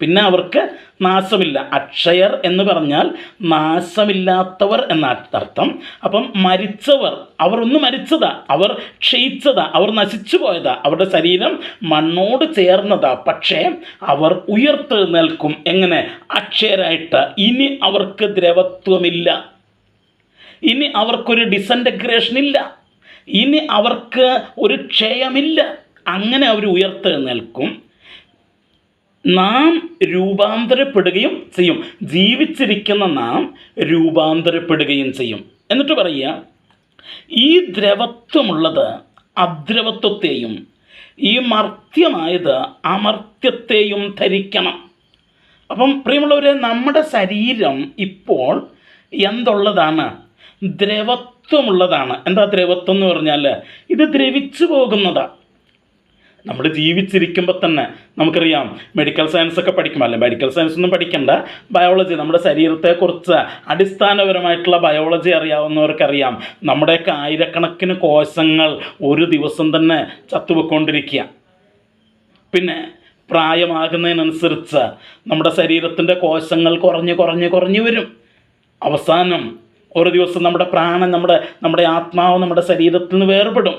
പിന്നെ അവർക്ക് നാശമില്ല. അക്ഷയർ എന്ന് പറഞ്ഞാൽ നാശമില്ലാത്തവർ എന്ന അർത്ഥം. അപ്പം മരിച്ചവർ, അവർ ഒന്ന് മരിച്ചതാ, അവർ ക്ഷയിച്ചതാ, അവർ നശിച്ചു പോയതാ, അവരുടെ ശരീരം മണ്ണോട് ചേർന്നതാ. പക്ഷേ അവർ ഉയർത്തെഴുന്നേൽക്കും. എങ്ങനെ? അക്ഷയരായിട്ട്. ഇനി അവർക്ക് ദ്രവത്വമില്ല, ഇനി അവർക്കൊരു ഡിസൻറ്റഗ്രേഷൻ ഇല്ല, ഇനി അവർക്ക് ഒരു ക്ഷയമില്ല. അങ്ങനെ അവർ ഉയർത്തെഴുന്നേൽക്കും. നാം രൂപാന്തരപ്പെടുകയും ചെയ്യും. ജീവിച്ചിരിക്കുന്ന നാം രൂപാന്തരപ്പെടുകയും ചെയ്യും. എന്നിട്ട് പറയുക, ഈ ദ്രവത്വമുള്ളത് അദ്രവത്വത്തെയും ഈ മർത്യമായത് അമർത്യത്തെയും ധരിക്കണം. അപ്പം പ്രിയമുള്ളവരെ, നമ്മുടെ ശരീരം ഇപ്പോൾ എന്തുള്ളതാണ്? ദ്രവത്വമുള്ളതാണ്. എന്താ ദ്രവത്വം എന്ന് പറഞ്ഞാൽ? ഇത് ദ്രവിച്ചു പോകുന്നതാണ്. നമ്മൾ ജീവിച്ചിരിക്കുമ്പോൾ തന്നെ നമുക്കറിയാം, മെഡിക്കൽ സയൻസ് ഒക്കെ പഠിക്കുമല്ലേ, മെഡിക്കൽ സയൻസ് ഒന്നും പഠിക്കണ്ട, ബയോളജി, നമ്മുടെ ശരീരത്തെക്കുറിച്ച് അടിസ്ഥാനപരമായിട്ടുള്ള ബയോളജി അറിയാവുന്നവർക്കറിയാം, നമ്മുടെയൊക്കെ ആയിരക്കണക്കിന് കോശങ്ങൾ ഒരു ദിവസം തന്നെ ചത്തുപോയിക്കൊണ്ടിരിക്കുക. പിന്നെ പ്രായമാകുന്നതിനനുസരിച്ച് നമ്മുടെ ശരീരത്തിൻ്റെ കോശങ്ങൾ കുറഞ്ഞു വരും. അവസാനം ഒരു ദിവസം നമ്മുടെ പ്രാണൻ, നമ്മുടെ ആത്മാവ് നമ്മുടെ ശരീരത്തിൽ നിന്ന് വേർപെടും.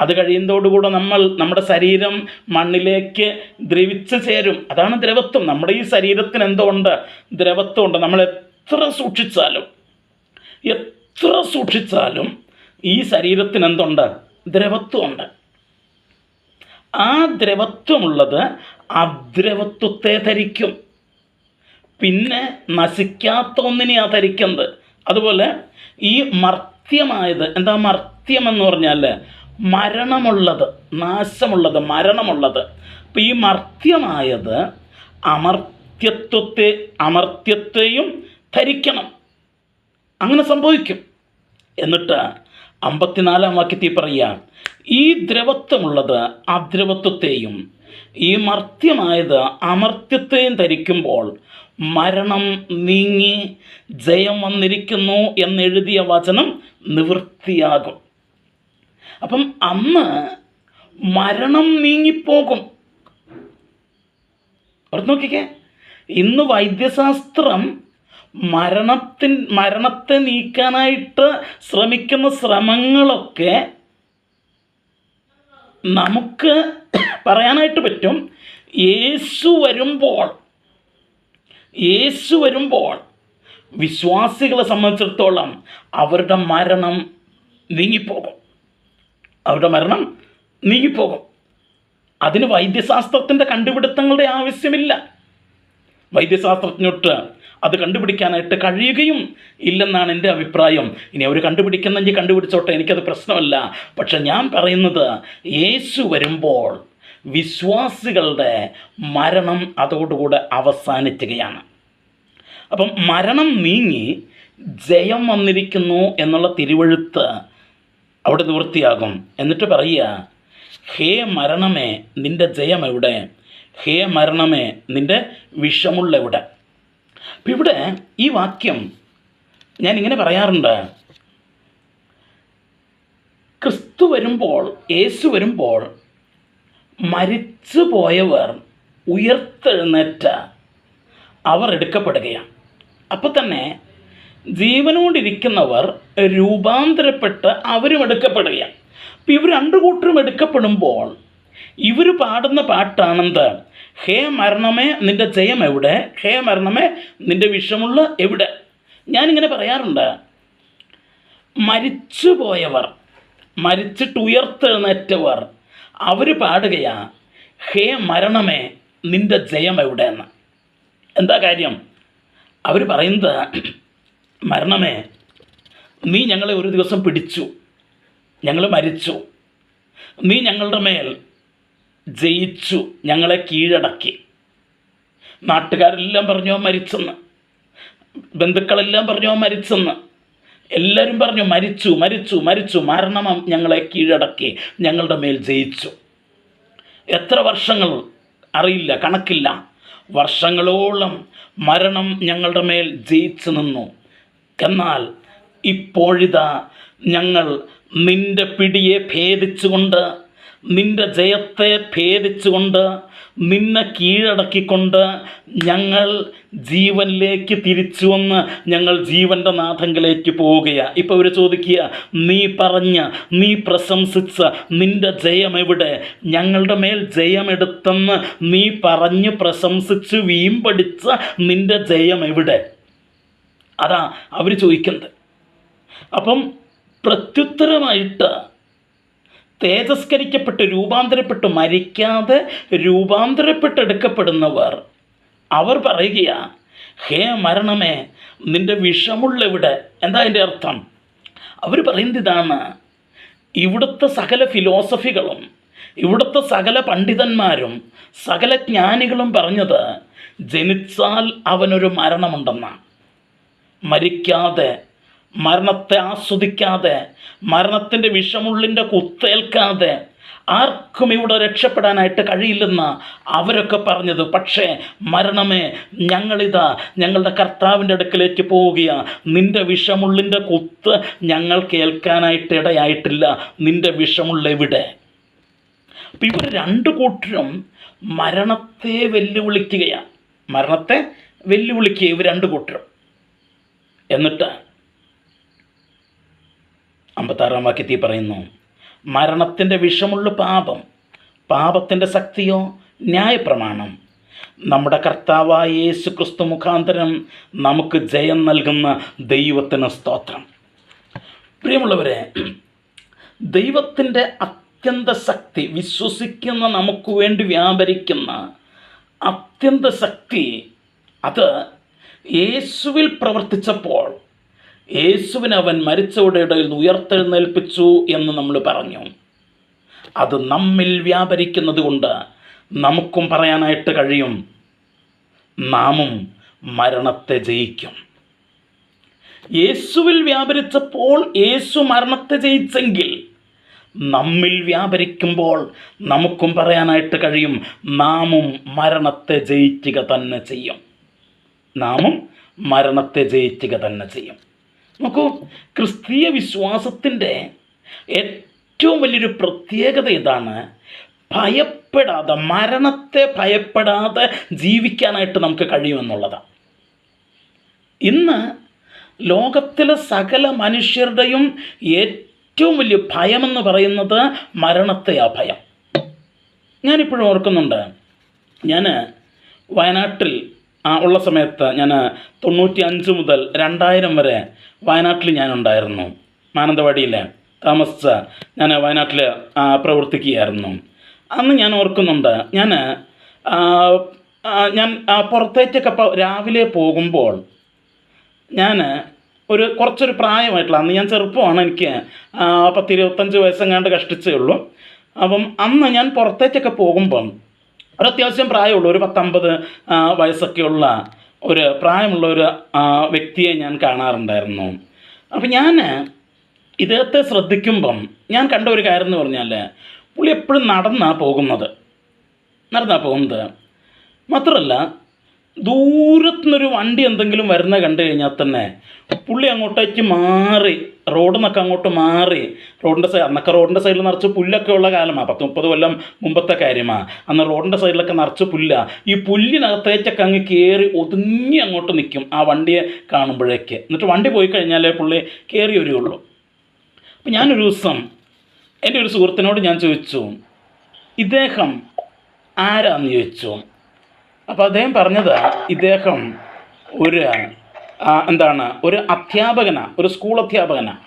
അത് കഴിയുന്നതോടുകൂടെ നമ്മുടെ ശരീരം മണ്ണിലേക്ക് ദ്രവിച്ച് ചേരും. അതാണ് ദ്രവത്വം. നമ്മുടെ ഈ ശരീരത്തിന് എന്തുകൊണ്ട്? ദ്രവത്വമുണ്ട്. നമ്മൾ എത്ര സൂക്ഷിച്ചാലും ഈ ശരീരത്തിന് എന്തുണ്ട്? ദ്രവത്വമുണ്ട്. ആ ദ്രവത്വമുള്ളത് അദ്രവത്വത്തെ ധരിക്കും. പിന്നെ നശിക്കാത്ത ഒന്നിനെയാണ് ധരിക്കുന്നത്. അതുപോലെ ഈ മർത്യമായത്, എന്താ മർത്യമെന്ന് പറഞ്ഞാൽ? മരണമുള്ളത്, നാശമുള്ളത്, മരണമുള്ളത്. അപ്പം ഈ മർത്യമായത് അമർത്യത്തെയും ധരിക്കണം. അങ്ങനെ സംഭവിക്കും. എന്നിട്ട് 54-ാം വാക്യത്തിൽ പറയുക, ഈ ദ്രവത്വമുള്ളത് അദ്രവത്വത്തെയും ഈ മർത്യമായത് അമർത്യത്തെയും ധരിക്കുമ്പോൾ മരണം നീങ്ങി ജയം വന്നിരിക്കുന്നു എന്നെഴുതിയ വചനം നിവൃത്തിയാകും. അപ്പം അന്ന് മരണം നീങ്ങിപ്പോകും. ഓർത്ത് നോക്കിക്കേ, ഇന്ന് വൈദ്യശാസ്ത്രം മരണത്തെ നീക്കാനായിട്ട് ശ്രമിക്കുന്ന ശ്രമങ്ങളൊക്കെ നമുക്ക് പറയാനായിട്ട് പറ്റും. യേശു വരുമ്പോൾ വിശ്വാസികളെ സംബന്ധിച്ചിടത്തോളം അവരുടെ മരണം നീങ്ങിപ്പോകും. അതിന് വൈദ്യശാസ്ത്രത്തിൻ്റെ കണ്ടുപിടുത്തങ്ങളുടെ ആവശ്യമില്ല. വൈദ്യശാസ്ത്രജ്ഞർക്ക് അത് കണ്ടുപിടിക്കാനായിട്ട് കഴിയുകയും ഇല്ലെന്നാണ് എൻ്റെ അഭിപ്രായം. ഇനി അവർ കണ്ടുപിടിക്കുന്നെങ്കിൽ കണ്ടുപിടിച്ചോട്ടെ, എനിക്കത് പ്രശ്നമല്ല. പക്ഷെ ഞാൻ പറയുന്നത്, യേശു വരുമ്പോൾ വിശ്വാസികളുടെ മരണം അതോടുകൂടെ അവസാനിക്കുകയാണ്. അപ്പം മരണം നീങ്ങി ജയം വന്നിരിക്കുന്നു എന്നുള്ള തിരുവെഴുത്ത് അവിടെ നിവൃത്തിയാകും. എന്നിട്ട് പറയുക, ഹേ മരണമേ നിൻ്റെ ജയം എവിടെ? ഹേ മരണമേ നിൻ്റെ വിഷമുള്ള എവിടെ? അപ്പം ഇവിടെ ഈ വാക്യം ഞാനിങ്ങനെ പറയാറുണ്ട്, ക്രിസ്തു വരുമ്പോൾ, യേശു വരുമ്പോൾ മരിച്ചു പോയവർ ഉയർത്തെഴുന്നേറ്റ് അവർ എടുക്കപ്പെടുകയാണ്. അപ്പം തന്നെ ജീവനോടിരിക്കുന്നവർ രൂപാന്തരപ്പെട്ട് അവരും എടുക്കപ്പെടുകയാണ്. അപ്പം ഇവർ രണ്ടു കൂട്ടരും എടുക്കപ്പെടുമ്പോൾ ഇവർ പാടുന്ന പാട്ടാണെന്ത്? ഹേ മരണമേ നിൻ്റെ ജയം എവിടെ? ഹേ മരണമേ നിൻ്റെ വിഷമുള്ള എവിടെ? ഞാനിങ്ങനെ പറയാറുണ്ട്, മരിച്ചിട്ട് ഉയർത്തെഴുന്നേറ്റവർ അവർ പാടുകയാ, ഹേ മരണമേ നിൻ്റെ ജയം എവിടെ എന്ന്. എന്താ കാര്യം? അവർ പറയുന്നത്, മരണമേ നീ ഞങ്ങളെ ഒരു ദിവസം പിടിച്ചു, ഞങ്ങൾ മരിച്ചു, നീ ഞങ്ങളുടെ മേൽ ജയിച്ചു, ഞങ്ങളെ കീഴടക്കി. നാട്ടുകാരെല്ലാം പറഞ്ഞോ മരിച്ചെന്ന്, ബന്ധുക്കളെല്ലാം പറഞ്ഞോ മരിച്ചെന്ന്, എല്ലാവരും പറഞ്ഞു മരിച്ചു. മരണം ഞങ്ങളെ കീഴടക്കി, ഞങ്ങളുടെ മേൽ ജയിച്ചു. എത്ര വർഷങ്ങൾ അറിയില്ല, കണക്കില്ല, വർഷങ്ങളോളം മരണം ഞങ്ങളുടെ മേൽ ജയിച്ചു നിന്നു. എന്നാൽ ഇപ്പോഴിതാ ഞങ്ങൾ നിൻ്റെ പിടിയെ ഭേദിച്ചുകൊണ്ട്, നിൻ്റെ ജയത്തെ ഭേദിച്ചുകൊണ്ട്, നിന്നെ കീഴടക്കിക്കൊണ്ട് ഞങ്ങൾ ജീവനിലേക്ക് തിരിച്ചു വന്ന് ഞങ്ങൾ ജീവൻ്റെ നാഥങ്കിലേക്ക് പോവുകയാണ്. ഇപ്പോൾ അവർ ചോദിക്കുക, നീ പ്രശംസിച്ച നിൻ്റെ ജയം എവിടെ? ഞങ്ങളുടെ മേൽ ജയമെടുത്തെന്ന് നീ പറഞ്ഞ് പ്രശംസിച്ച് വീമ്പടിച്ച നിൻ്റെ ജയം എവിടെ? അതാ അവർ ചോദിക്കുന്നത്. അപ്പം പ്രത്യുത്തരമായിട്ട് തേജസ്കരിക്കപ്പെട്ട് രൂപാന്തരപ്പെട്ട് മരിക്കാതെ രൂപാന്തരപ്പെട്ടെടുക്കപ്പെടുന്നവർ അവർ പറയുകയാ, ഹേ മരണമേ നിൻ്റെ വിഷമുള്ള എവിടെ? എന്താ അതിൻ്റെ അർത്ഥം? അവർ പറയുന്നത് ഇതാണ്, ഇവിടുത്തെ സകല ഫിലോസഫികളും ഇവിടുത്തെ സകല പണ്ഡിതന്മാരും സകല ജ്ഞാനികളും പറഞ്ഞത് ജനിച്ചാൽ അവനൊരു മരണമുണ്ടെന്നാണ്. മരിക്കാതെ, മരണത്തെ ആസ്വദിക്കാതെ, മരണത്തിൻ്റെ വിഷമുള്ളിൻ്റെ കുത്തേൽക്കാതെ ആർക്കും ഇവിടെ രക്ഷപ്പെടാനായിട്ട് കഴിയില്ലെന്ന് അവരൊക്കെ പറഞ്ഞത്. പക്ഷേ മരണമേ, ഞങ്ങളിതാ ഞങ്ങളുടെ കർത്താവിൻ്റെ അടുക്കലേക്ക് പോവുകയാണ്. നിൻ്റെ വിഷമുള്ളിൻ്റെ കുത്ത് ഞങ്ങൾ കേൾക്കാനായിട്ട് ഇടയായിട്ടില്ല. നിൻ്റെ വിഷമുള്ള എവിടെ? അപ്പം ഇവർ രണ്ടു കൂട്ടരും മരണത്തെ വെല്ലുവിളിക്കുകയാണ്. മരണത്തെ വെല്ലുവിളിക്കുക ഇവർ രണ്ടു കൂട്ടരും. എന്നിട്ട് 56-ാം വാക്യത്തിൽ പറയുന്നു, മരണത്തിൻ്റെ വിഷമുള്ള പാപം, പാപത്തിൻ്റെ ശക്തിയോ ന്യായപ്രമാണം. നമ്മുടെ കർത്താവായ യേശു ക്രിസ്തു മുഖാന്തരം നമുക്ക് ജയം നൽകുന്ന ദൈവത്തിന് സ്തോത്രം. പ്രിയമുള്ളവരെ, ദൈവത്തിൻ്റെ അത്യന്ത ശക്തി, വിശ്വസിക്കുന്ന നമുക്ക് വേണ്ടി വ്യാപരിക്കുന്ന അത്യന്ത ശക്തി, അത് യേശുവിൽ പ്രവർത്തിച്ചപ്പോൾ യേശുവിനെ അവൻ മരിച്ചവരുടെ ഇടയിൽ നിന്ന് ഉയർത്തെഴുന്നേൽപ്പിച്ചു എന്ന് നമ്മൾ പറഞ്ഞു. അത് നമ്മിൽ വ്യാപരിക്കുന്നത് കൊണ്ട് നമുക്കും പറയാനായിട്ട് കഴിയും, നാമും മരണത്തെ ജയിക്കും. യേശുവിൽ വ്യാപരിച്ചപ്പോൾ യേശു മരണത്തെ ജയിച്ചെങ്കിൽ നമ്മിൽ വ്യാപരിക്കുമ്പോൾ നമുക്കും പറയാനായിട്ട് കഴിയും, നാമും മരണത്തെ ജയിക്കുക തന്നെ ചെയ്യും. നാമും മരണത്തെ ജയിക്കുക തന്നെ ചെയ്യും. നോക്കൂ, ക്രിസ്തീയ വിശ്വാസത്തിൻ്റെ ഏറ്റവും വലിയൊരു പ്രത്യേകത ഇതാണ്. ഭയപ്പെടാതെ, മരണത്തെ ഭയപ്പെടാതെ ജീവിക്കാനായിട്ട് നമുക്ക് കഴിയുമെന്നുള്ളതാണ്. ഇന്ന് ലോകത്തിലെ സകല മനുഷ്യരുടെയും ഏറ്റവും വലിയ ഭയമെന്ന് പറയുന്നത് മരണത്തെയാണ് ഭയം. ഞാനിപ്പോഴും ഓർക്കുന്നുണ്ട്, ഞാൻ വയനാട്ടിൽ ഉള്ള സമയത്ത്, ഞാൻ 95 മുതൽ 2000 വരെ വയനാട്ടിൽ ഞാനുണ്ടായിരുന്നു. മാനന്തവാടിയിൽ താമസിച്ച ഞാൻ വയനാട്ടിൽ പ്രവർത്തിക്കുകയായിരുന്നു. അന്ന് ഞാൻ ഓർക്കുന്നുണ്ട്, ഞാൻ പുറത്തേക്കൊക്കെ രാവിലെ പോകുമ്പോൾ ഞാൻ കുറച്ചൊരു പ്രായമായിട്ടുള്ള, അന്ന് ഞാൻ ചെറുപ്പമാണ്, എനിക്ക് 10-25 വയസ്സെങ്ങാണ്ട് കഷ്ടിച്ചേ ഉള്ളൂ. അപ്പം അന്ന് ഞാൻ പുറത്തേക്കൊക്കെ പോകുമ്പം ഒരു അത്യാവശ്യം പ്രായമുള്ള ഒരു 10-50 വയസ്സൊക്കെയുള്ള ഒരു പ്രായമുള്ള ഒരു വ്യക്തിയെ ഞാൻ കാണാറുണ്ടായിരുന്നു. അപ്പം ഞാൻ ഇദ്ദേഹത്തെ ശ്രദ്ധിക്കുമ്പം ഞാൻ കണ്ട ഒരു കാര്യം എന്ന് പറഞ്ഞാൽ, പുള്ളി എപ്പോഴും നടന്നാണ് പോകുന്നത്. മാത്രമല്ല, ദൂരത്തുനിന്നൊരു വണ്ടി എന്തെങ്കിലും വരുന്ന കണ്ടു കഴിഞ്ഞാൽ തന്നെ പുള്ളി അങ്ങോട്ടേക്ക് മാറി, റോഡിൽ നിന്നൊക്കെ അങ്ങോട്ട് മാറി, അന്നൊക്കെ റോഡിൻ്റെ സൈഡിൽ നിറച്ച് പുല്ലൊക്കെ ഉള്ള കാലമാണ്, 10-30 കൊല്ലം മുമ്പത്തെ കാര്യമാണ്. അന്ന് റോഡിൻ്റെ സൈഡിലൊക്കെ നിറച്ച് ഈ പുല്ലിനകത്തേക്കൊക്കെ അങ്ങ് കയറി ഒതുങ്ങി അങ്ങോട്ട് നിൽക്കും ആ വണ്ടിയെ കാണുമ്പോഴേക്ക്. എന്നിട്ട് വണ്ടി പോയി കഴിഞ്ഞാലേ പുള്ളി കയറി വരികയുള്ളൂ. അപ്പം ഞാനൊരു ദിവസം എൻ്റെ ഒരു സുഹൃത്തിനോട് ഞാൻ ചോദിച്ചു, ഇദ്ദേഹം ആരാന്ന് ചോദിച്ചു. അപ്പോൾ അദ്ദേഹം പറഞ്ഞത്, ഇദ്ദേഹം ഒരു അധ്യാപകനാണ്, ഒരു സ്കൂൾ അധ്യാപകനാണ്.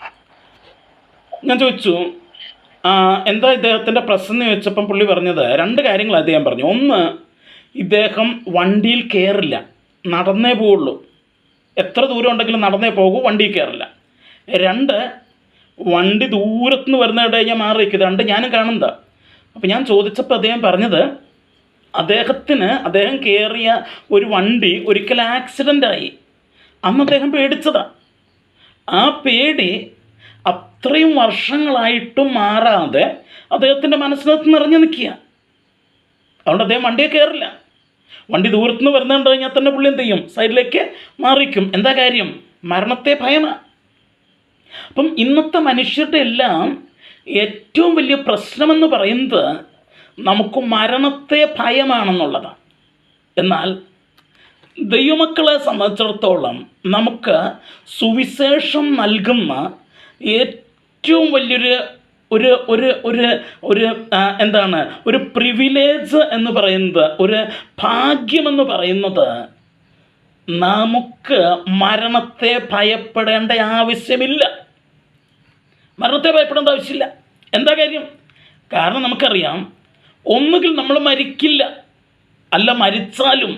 ഞാൻ ചോദിച്ചു, എന്താ ഇദ്ദേഹത്തിൻ്റെ പ്രശ്നം എന്ന് ചോദിച്ചപ്പം പുള്ളി പറഞ്ഞത് 2 കാര്യങ്ങൾ അദ്ദേഹം പറഞ്ഞു. ഒന്ന്, ഇദ്ദേഹം വണ്ടിയിൽ കയറില്ല, നടന്നേ പോവുള്ളൂ. എത്ര ദൂരം ഉണ്ടെങ്കിലും നടന്നേ പോകൂ, വണ്ടിയിൽ കയറില്ല. 2, വണ്ടി ദൂരത്തുനിന്ന് വരുന്ന ഇടയിൽ മാറി നിൽക്കുക. 2 ഞാനും കാണുന്നതാണ്. അപ്പോൾ ഞാൻ ചോദിച്ചപ്പോൾ അദ്ദേഹം പറഞ്ഞത്, അദ്ദേഹം കയറിയ ഒരു വണ്ടി ഒരിക്കൽ ആക്സിഡൻ്റായി. അന്ന് അദ്ദേഹം പേടിച്ചതാണ്. ആ പേടി അത്രയും വർഷങ്ങളായിട്ടും മാറാതെ അദ്ദേഹത്തിൻ്റെ മനസ്സിനകത്ത് നിറഞ്ഞു നിൽക്കുക. അതുകൊണ്ട് അദ്ദേഹം വണ്ടിയെ കയറില്ല. വണ്ടി ദൂരത്തുനിന്ന് വരുന്നുണ്ട് കഴിഞ്ഞാൽ തന്നെ പുള്ളി എന്ത് ചെയ്യും? സൈഡിലേക്ക് മാറിക്കും. എന്താ കാര്യം? മരണത്തെ ഭയമാണ്. അപ്പം ഇന്നത്തെ മനുഷ്യരുടെ എല്ലാം ഏറ്റവും വലിയ പ്രശ്നമെന്ന് പറയുന്നത് നമുക്ക് മരണത്തെ ഭയമാണെന്നുള്ളതാണ്. എന്നാൽ ദൈവമക്കളെ സംബന്ധിച്ചിടത്തോളം നമുക്ക് സുവിശേഷം നൽകുന്ന ഏറ്റവും വലിയൊരു ഒരു പ്രിവിലേജ് എന്ന് പറയുന്നത്, ഒരു ഭാഗ്യമെന്ന് പറയുന്നത്, നമുക്ക് മരണത്തെ ഭയപ്പെടേണ്ട ആവശ്യമില്ല. എന്താ കാര്യം? കാരണം നമുക്കറിയാം, ഒന്നുകിൽ നമ്മൾ മരിക്കില്ല, അല്ല മരിച്ചാലും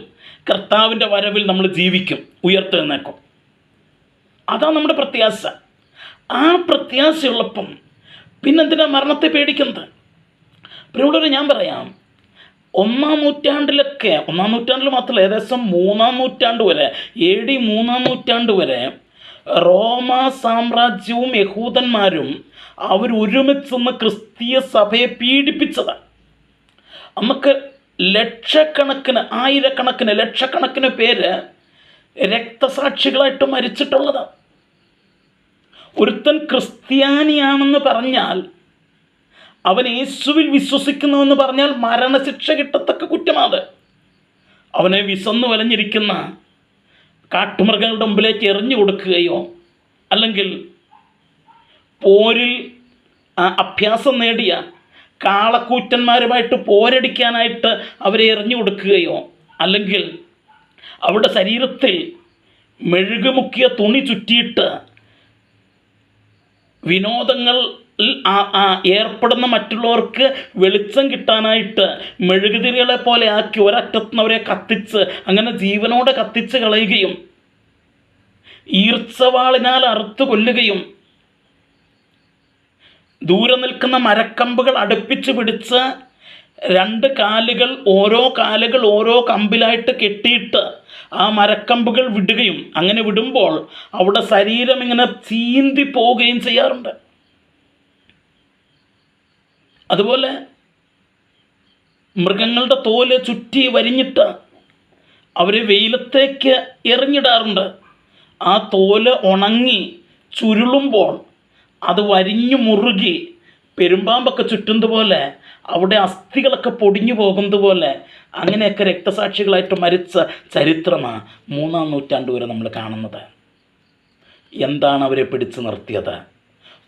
കർത്താവിൻ്റെ വരവിൽ നമ്മൾ ജീവിക്കും, ഉയർത്തെഴുന്നേക്കും. അതാണ് നമ്മുടെ പ്രത്യാശ. ആ പ്രത്യാശയുള്ളപ്പം പിന്നെന്തിനാ മരണത്തെ പേടിക്കുന്നത്? പ്രിയമുള്ളവരെ, ഞാൻ പറയാം, ഒന്നാം നൂറ്റാണ്ടിൽ മാത്രമല്ല, ഏകദേശം 3-ാം നൂറ്റാണ്ട് വരെ, AD 3-ാം നൂറ്റാണ്ട് വരെ റോമ സാമ്രാജ്യവും യഹൂദന്മാരും ഒരുമിച്ചെന്ന് ക്രിസ്തീയ സഭയെ പീഡിപ്പിച്ചതാണ്. നമുക്ക് ലക്ഷക്കണക്കിന് പേര് രക്തസാക്ഷികളായിട്ട് മരിച്ചിട്ടുള്ളതാണ്. ഒരുത്തൻ ക്രിസ്ത്യാനിയാണെന്ന് പറഞ്ഞാൽ, അവൻ യേശുവിൽ വിശ്വസിക്കുന്നുവെന്ന് പറഞ്ഞാൽ മരണശിക്ഷ കിട്ടത്തക്ക കുറ്റമാണ്. അവനെ വിശന്നു വലഞ്ഞിരിക്കുന്ന കാട്ടുമൃഗങ്ങളുടെ മുമ്പിലേക്ക് എറിഞ്ഞു കൊടുക്കുകയോ, അല്ലെങ്കിൽ പോരിൽ അഭ്യാസം നേടിയ കാളക്കൂറ്റന്മാരുമായിട്ട് പോരടിക്കാനായിട്ട് അവരെ എറിഞ്ഞു കൊടുക്കുകയോ, അല്ലെങ്കിൽ അവരുടെ ശരീരത്തിൽ മെഴുകുമുക്കിയ തുണി ചുറ്റിയിട്ട് വിനോദങ്ങൾ ഏർപ്പെടുന്ന മറ്റുള്ളവർക്ക് വെളിച്ചം കിട്ടാനായിട്ട് മെഴുകുതിരികളെ പോലെ ആക്കി ഒരറ്റത്തുനിന്ന് അവരെ കത്തിച്ച്, അങ്ങനെ ജീവനോടെ കത്തിച്ച് കളയുകയും ഈർച്ചവാളിനാൽ അറുത്തു കൊല്ലുകയും ദൂരെ നിൽക്കുന്ന മരക്കമ്പുകൾ അടുപ്പിച്ച് പിടിച്ച് ഓരോ കമ്പിലായിട്ട് കെട്ടിയിട്ട് ആ മരക്കമ്പുകൾ വിടുകയും, അങ്ങനെ വിടുമ്പോൾ അവിടെ ശരീരം ഇങ്ങനെ ചീന്തി പോവുകയും ചെയ്യാറുണ്ട്. അതുപോലെ മൃഗങ്ങളുടെ തോല് ചുറ്റി വരിഞ്ഞിട്ട് അവരെ വെയിലത്തേക്ക് എറിഞ്ഞിടാറുണ്ട്. ആ തോല് ഉണങ്ങി ചുരുളുമ്പോൾ അത് വരിഞ്ഞു മുറുകി പെരുമ്പാമ്പൊക്കെ ചുറ്റുന്നത് പോലെ, അവിടെ അസ്ഥികളൊക്കെ പൊടിഞ്ഞു പോകുന്നത് പോലെ, അങ്ങനെയൊക്കെ രക്തസാക്ഷികളായിട്ട് മരിച്ച ചരിത്രമാണ് 3-ാം നൂറ്റാണ്ട് വരെ നമ്മൾ കാണുന്നത്. എന്താണ് അവരെ പിടിച്ചു നിർത്തിയത്?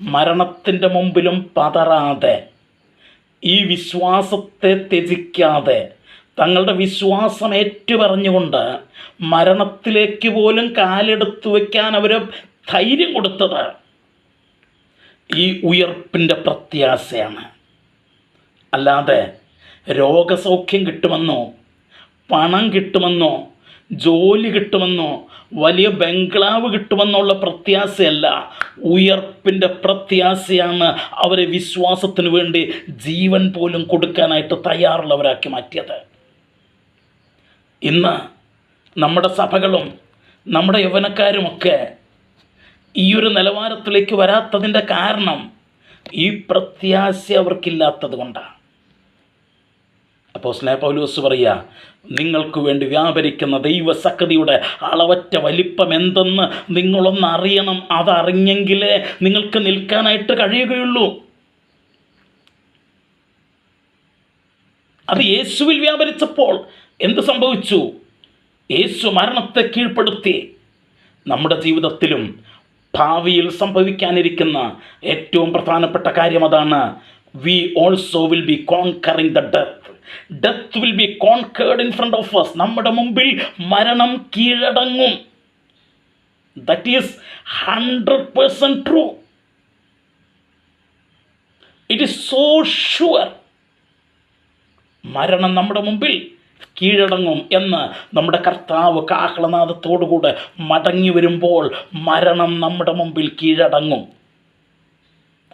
മരണത്തിൻ്റെ മുമ്പിലും പതറാതെ, ഈ വിശ്വാസത്തെ ത്യജിക്കാതെ, തങ്ങളുടെ വിശ്വാസം ഏറ്റുപറഞ്ഞുകൊണ്ട് മരണത്തിലേക്ക് പോലും കാലെടുത്തു വയ്ക്കാൻ അവർ ധൈര്യം കൊടുത്തത് ഈ ഉയർപ്പിൻ്റെ പ്രത്യാശയാണ്. അല്ലാതെ രോഗസൗഖ്യം കിട്ടുമെന്നോ, പണം കിട്ടുമെന്നോ, ജോലി കിട്ടുമെന്നോ, വലിയ ബംഗ്ലാവ് കിട്ടുമെന്നുള്ള പ്രത്യാശയല്ല. ഉയർപ്പിൻ്റെ പ്രത്യാശയാണ് അവരെ വിശ്വാസത്തിന് വേണ്ടി ജീവൻ പോലും കൊടുക്കാനായിട്ട് തയ്യാറുള്ളവരാക്കി മാറ്റിയത്. ഇന്ന് നമ്മുടെ സഭകളും നമ്മുടെ യൗവനക്കാരുമൊക്കെ ഈ ഒരു നിലവാരത്തിലേക്ക് വരാത്തതിൻ്റെ കാരണം ഈ പ്രത്യാശ അവർക്കില്ലാത്തത് കൊണ്ടാണ്. അപ്പോസ്തലനായ പൗലോസ് പറയുക, നിങ്ങൾക്ക് വേണ്ടി വ്യാപരിക്കുന്ന ദൈവശക്തിയുടെ അളവറ്റ വലിപ്പം എന്തെന്ന് നിങ്ങളൊന്ന് അറിയണം. അതറിഞ്ഞെങ്കിലേ നിങ്ങൾക്ക് നിൽക്കാനായിട്ട് കഴിയുകയുള്ളൂ. അത് യേശുവിൽ വ്യാപരിച്ചപ്പോൾ എന്ത് സംഭവിച്ചു? യേശു മരണത്തെ കീഴ്പ്പെടുത്തി. നമ്മുടെ ജീവിതത്തിലും ഭാവിയിൽ സംഭവിക്കാനിരിക്കുന്ന ഏറ്റവും പ്രധാനപ്പെട്ട കാര്യം അതാണ്. We also will be conquering the death. Death will be conquered in front of us. നമ്മുടെ മുമ്പിൽ മരണം കീഴടങ്ങും. That is 100% true. It is so sure. മരണം നമ്മുടെ മുമ്പിൽ കീഴടങ്ങും എന്ന് നമ്മുടെ കർത്താവ് കാഹളനാദത്തോടുകൂടെ മടങ്ങി വരുമ്പോൾ മരണം നമ്മുടെ മുമ്പിൽ കീഴടങ്ങും.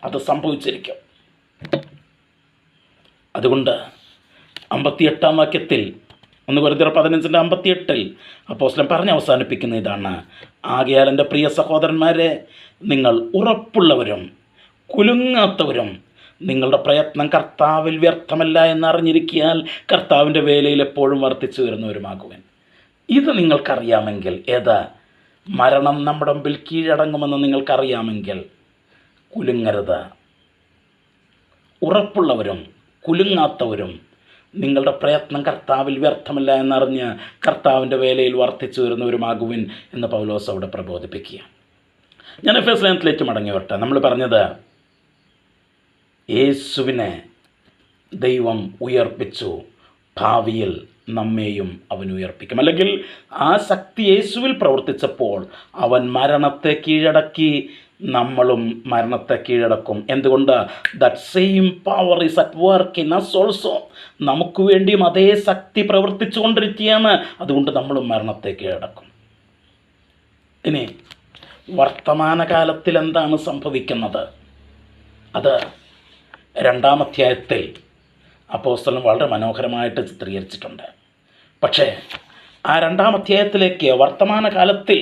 അത് സംഭവിച്ചിരിക്കും. അതുകൊണ്ട് 58-ാം വാക്യത്തിൽ 1 കൊരിന്ത്യർ 15:58 അപ്പോസ്തലൻ പറഞ്ഞ് അവസാനിപ്പിക്കുന്ന ഇതാണ്: ആകയാൽ എൻ്റെ പ്രിയ സഹോദരന്മാരെ, നിങ്ങൾ ഉറപ്പുള്ളവരും കുലുങ്ങാത്തവരും നിങ്ങളുടെ പ്രയത്നം കർത്താവിൽ വ്യർത്ഥമല്ല എന്നറിഞ്ഞിരിക്കാൻ കർത്താവിൻ്റെ വേലയിൽ എപ്പോഴും വർദ്ധിച്ചു വരുന്നവരുമാകുവാൻ. ഇത് നിങ്ങൾക്കറിയാമെങ്കിൽ, മരണം നമ്മുടെ മുമ്പിൽ കീഴടങ്ങുമെന്ന് നിങ്ങൾക്കറിയാമെങ്കിൽ കുലുങ്ങരുത്. ഉറപ്പുള്ളവരും കുലുങ്ങാത്തവരും നിങ്ങളുടെ പ്രയത്നം കർത്താവിൽ വ്യർത്ഥമല്ല എന്നറിഞ്ഞ് കർത്താവിൻ്റെ വേലയിൽ വർദ്ധിച്ചു വരുന്നവരുമാകുവിൻ എന്ന് പൗലോസ് അവിടെ പ്രബോധിപ്പിക്കുക. ഞാൻ എഫേസ്യ ലേഖനത്തിലേക്ക് മടങ്ങി വരട്ടെ. നമ്മൾ പറഞ്ഞത് യേശുവിനെ ദൈവം ഉയർപ്പിച്ചു, ഭാവിയിൽ നമ്മെയും അവൻ ഉയർപ്പിക്കും. അല്ലെങ്കിൽ ആ ശക്തി യേശുവിൽ പ്രവർത്തിച്ചപ്പോൾ അവൻ മരണത്തെ കീഴടക്കി, നമ്മളും മരണത്തെ കീഴടക്കും. എന്തുകൊണ്ട്? That same power is at work in us also. നമുക്ക് വേണ്ടിയും അതേ ശക്തി പ്രവർത്തിച്ചു കൊണ്ടിരിക്കുകയാണ്. അതുകൊണ്ട് നമ്മളും മരണത്തെ കീഴടക്കും. ഇനി വർത്തമാനകാലത്തിൽ എന്താണ് സംഭവിക്കുന്നത്? അത് 2-ാം അധ്യായത്തിൽ അപ്പോസ്തലൻ വളരെ മനോഹരമായിട്ട് ചിത്രീകരിച്ചിട്ടുണ്ട്. പക്ഷേ ആ 2-ാം അധ്യായത്തിലേക്ക് വർത്തമാനകാലത്തിൽ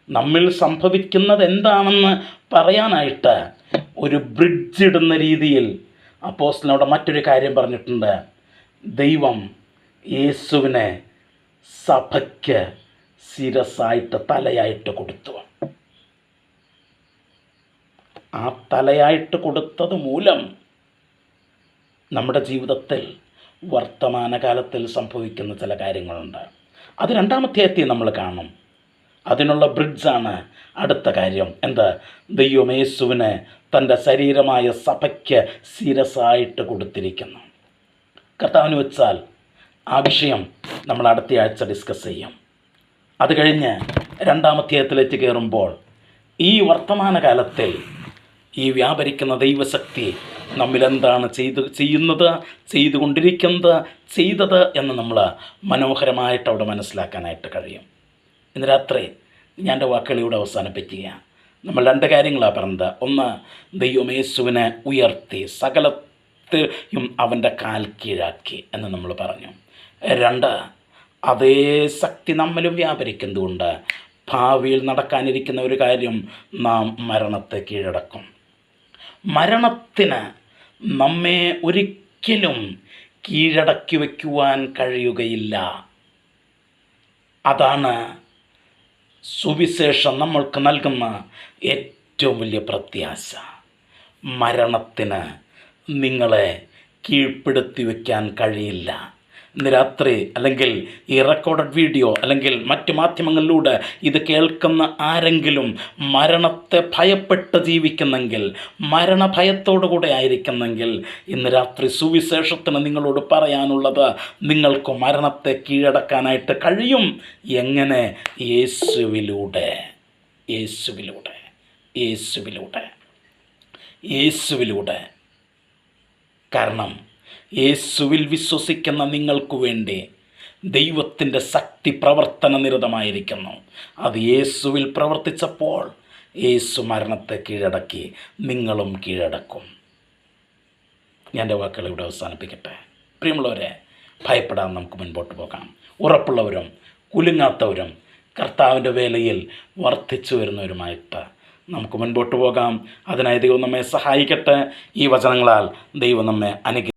നമ്മിൽ സംഭവിക്കുന്നത് എന്താണെന്ന് പറയാനായിട്ട് ഒരു ബ്രിഡ്ജ് ഇടുന്ന രീതിയിൽ അപ്പോസ്തലനോട് മറ്റൊരു കാര്യം പറഞ്ഞിട്ടുണ്ട്. ദൈവം യേശുവിനെ സഭയ്ക്ക് ശിരസായിട്ട് തലയായിട്ട് കൊടുത്തു. ആ തലയായിട്ട് കൊടുത്തത് മൂലം നമ്മുടെ ജീവിതത്തിൽ വർത്തമാനകാലത്തിൽ സംഭവിക്കുന്ന ചില കാര്യങ്ങളുണ്ട്. അത് 2-ാം അധ്യായത്തിൽ നമ്മൾ കാണും. അതിനുള്ള ബ്രിഡ്ജാണ് അടുത്ത കാര്യം. എന്താ? ദൈവം യേശുവിനെ തൻ്റെ ശരീരമായ സഭയ്ക്ക് ശിരസായിട്ട് കൊടുത്തിരിക്കുന്നു. കർത്താവിന് വെച്ചാൽ ആ വിഷയം നമ്മൾ അടുത്ത ആഴ്ച ഡിസ്കസ് ചെയ്യും. അത് കഴിഞ്ഞ് 2-ാം അധ്യായത്തിലേക്ക് കയറുമ്പോൾ ഈ വർത്തമാനകാലത്തിൽ ഈ വ്യാപരിക്കുന്ന ദൈവശക്തി നമ്മിലെന്താണ് ചെയ്യുന്നത്, ചെയ്തുകൊണ്ടിരിക്കുന്നത്, ചെയ്തത് എന്ന് നമ്മൾ മനോഹരമായിട്ട് അവിടെ മനസ്സിലാക്കാനായിട്ട് കഴിയും. ഇന്ന് രാത്രി ഞാൻ എൻ്റെ വാക്കുകളിലൂടെ അവസാനിപ്പിക്കുക. നമ്മൾ 2 കാര്യങ്ങളാണ് പറഞ്ഞത്. ഒന്ന്, ദൈവം യേശുവിനെ ഉയർത്തി സകലത്തെയും അവൻ്റെ കാൽ കീഴാക്കി എന്ന് നമ്മൾ പറഞ്ഞു. 2, അതേ ശക്തി നമ്മിലും വ്യാപരിക്കുന്നതുകൊണ്ട് ഭാവിയിൽ നടക്കാനിരിക്കുന്ന ഒരു കാര്യം, നാം മരണത്തെ കീഴടക്കും. മരണത്തിന് നമ്മെ ഒരിക്കലും കീഴടക്കി വയ്ക്കുവാൻ കഴിയുകയില്ല. അതാണ് സുവിശേഷം നമ്മൾക്ക് നൽകുന്ന ഏറ്റവും വലിയ പ്രത്യാശ. മരണത്തിന് നിങ്ങളെ കീഴ്പ്പെടുത്തി വയ്ക്കാൻ കഴിയില്ല. ഇന്ന് രാത്രി അല്ലെങ്കിൽ ഈ റെക്കോർഡഡ് വീഡിയോ അല്ലെങ്കിൽ മറ്റ് മാധ്യമങ്ങളിലൂടെ ഇത് കേൾക്കുന്ന ആരെങ്കിലും മരണത്തെ ഭയപ്പെട്ട് ജീവിക്കുന്നെങ്കിൽ, മരണഭയത്തോടു കൂടെ ആയിരിക്കുന്നെങ്കിൽ, ഇന്ന് രാത്രി സുവിശേഷത്തിന് നിങ്ങളോട് പറയാനുള്ളത്, നിങ്ങൾക്ക് മരണത്തെ കീഴടക്കാനായിട്ട് കഴിയും. എങ്ങനെ? യേശുവിലൂടെ. യേശുവിലൂടെ. യേശുവിലൂടെ. യേശുവിലൂടെ. കാരണം യേശുവിൽ വിശ്വസിക്കുന്ന നിങ്ങൾക്ക് വേണ്ടി ദൈവത്തിൻ്റെ ശക്തി പ്രവർത്തന നിരതമായിരിക്കുന്നു. അത് യേശുവിൽ പ്രവർത്തിച്ചപ്പോൾ യേശു മരണത്തെ കീഴടക്കി, നിങ്ങളും കീഴടക്കും. ഞാൻ എൻ്റെ വാക്കുകൾ ഇവിടെ അവസാനിപ്പിക്കട്ടെ. പ്രിയമുള്ളവരെ, ഭയപ്പെടാൻ നമുക്ക് മുൻപോട്ട് പോകാം. ഉറപ്പുള്ളവരും കുലുങ്ങാത്തവരും കർത്താവിൻ്റെ വേലയിൽ വർദ്ധിച്ചു വരുന്നവരുമായിട്ട് നമുക്ക് മുൻപോട്ട് പോകാം. അതിനായി ദൈവം നമ്മെ സഹായിക്കട്ടെ. ഈ വചനങ്ങളാൽ ദൈവം നമ്മെ അനുഗ്രഹിക്കട്ടെ.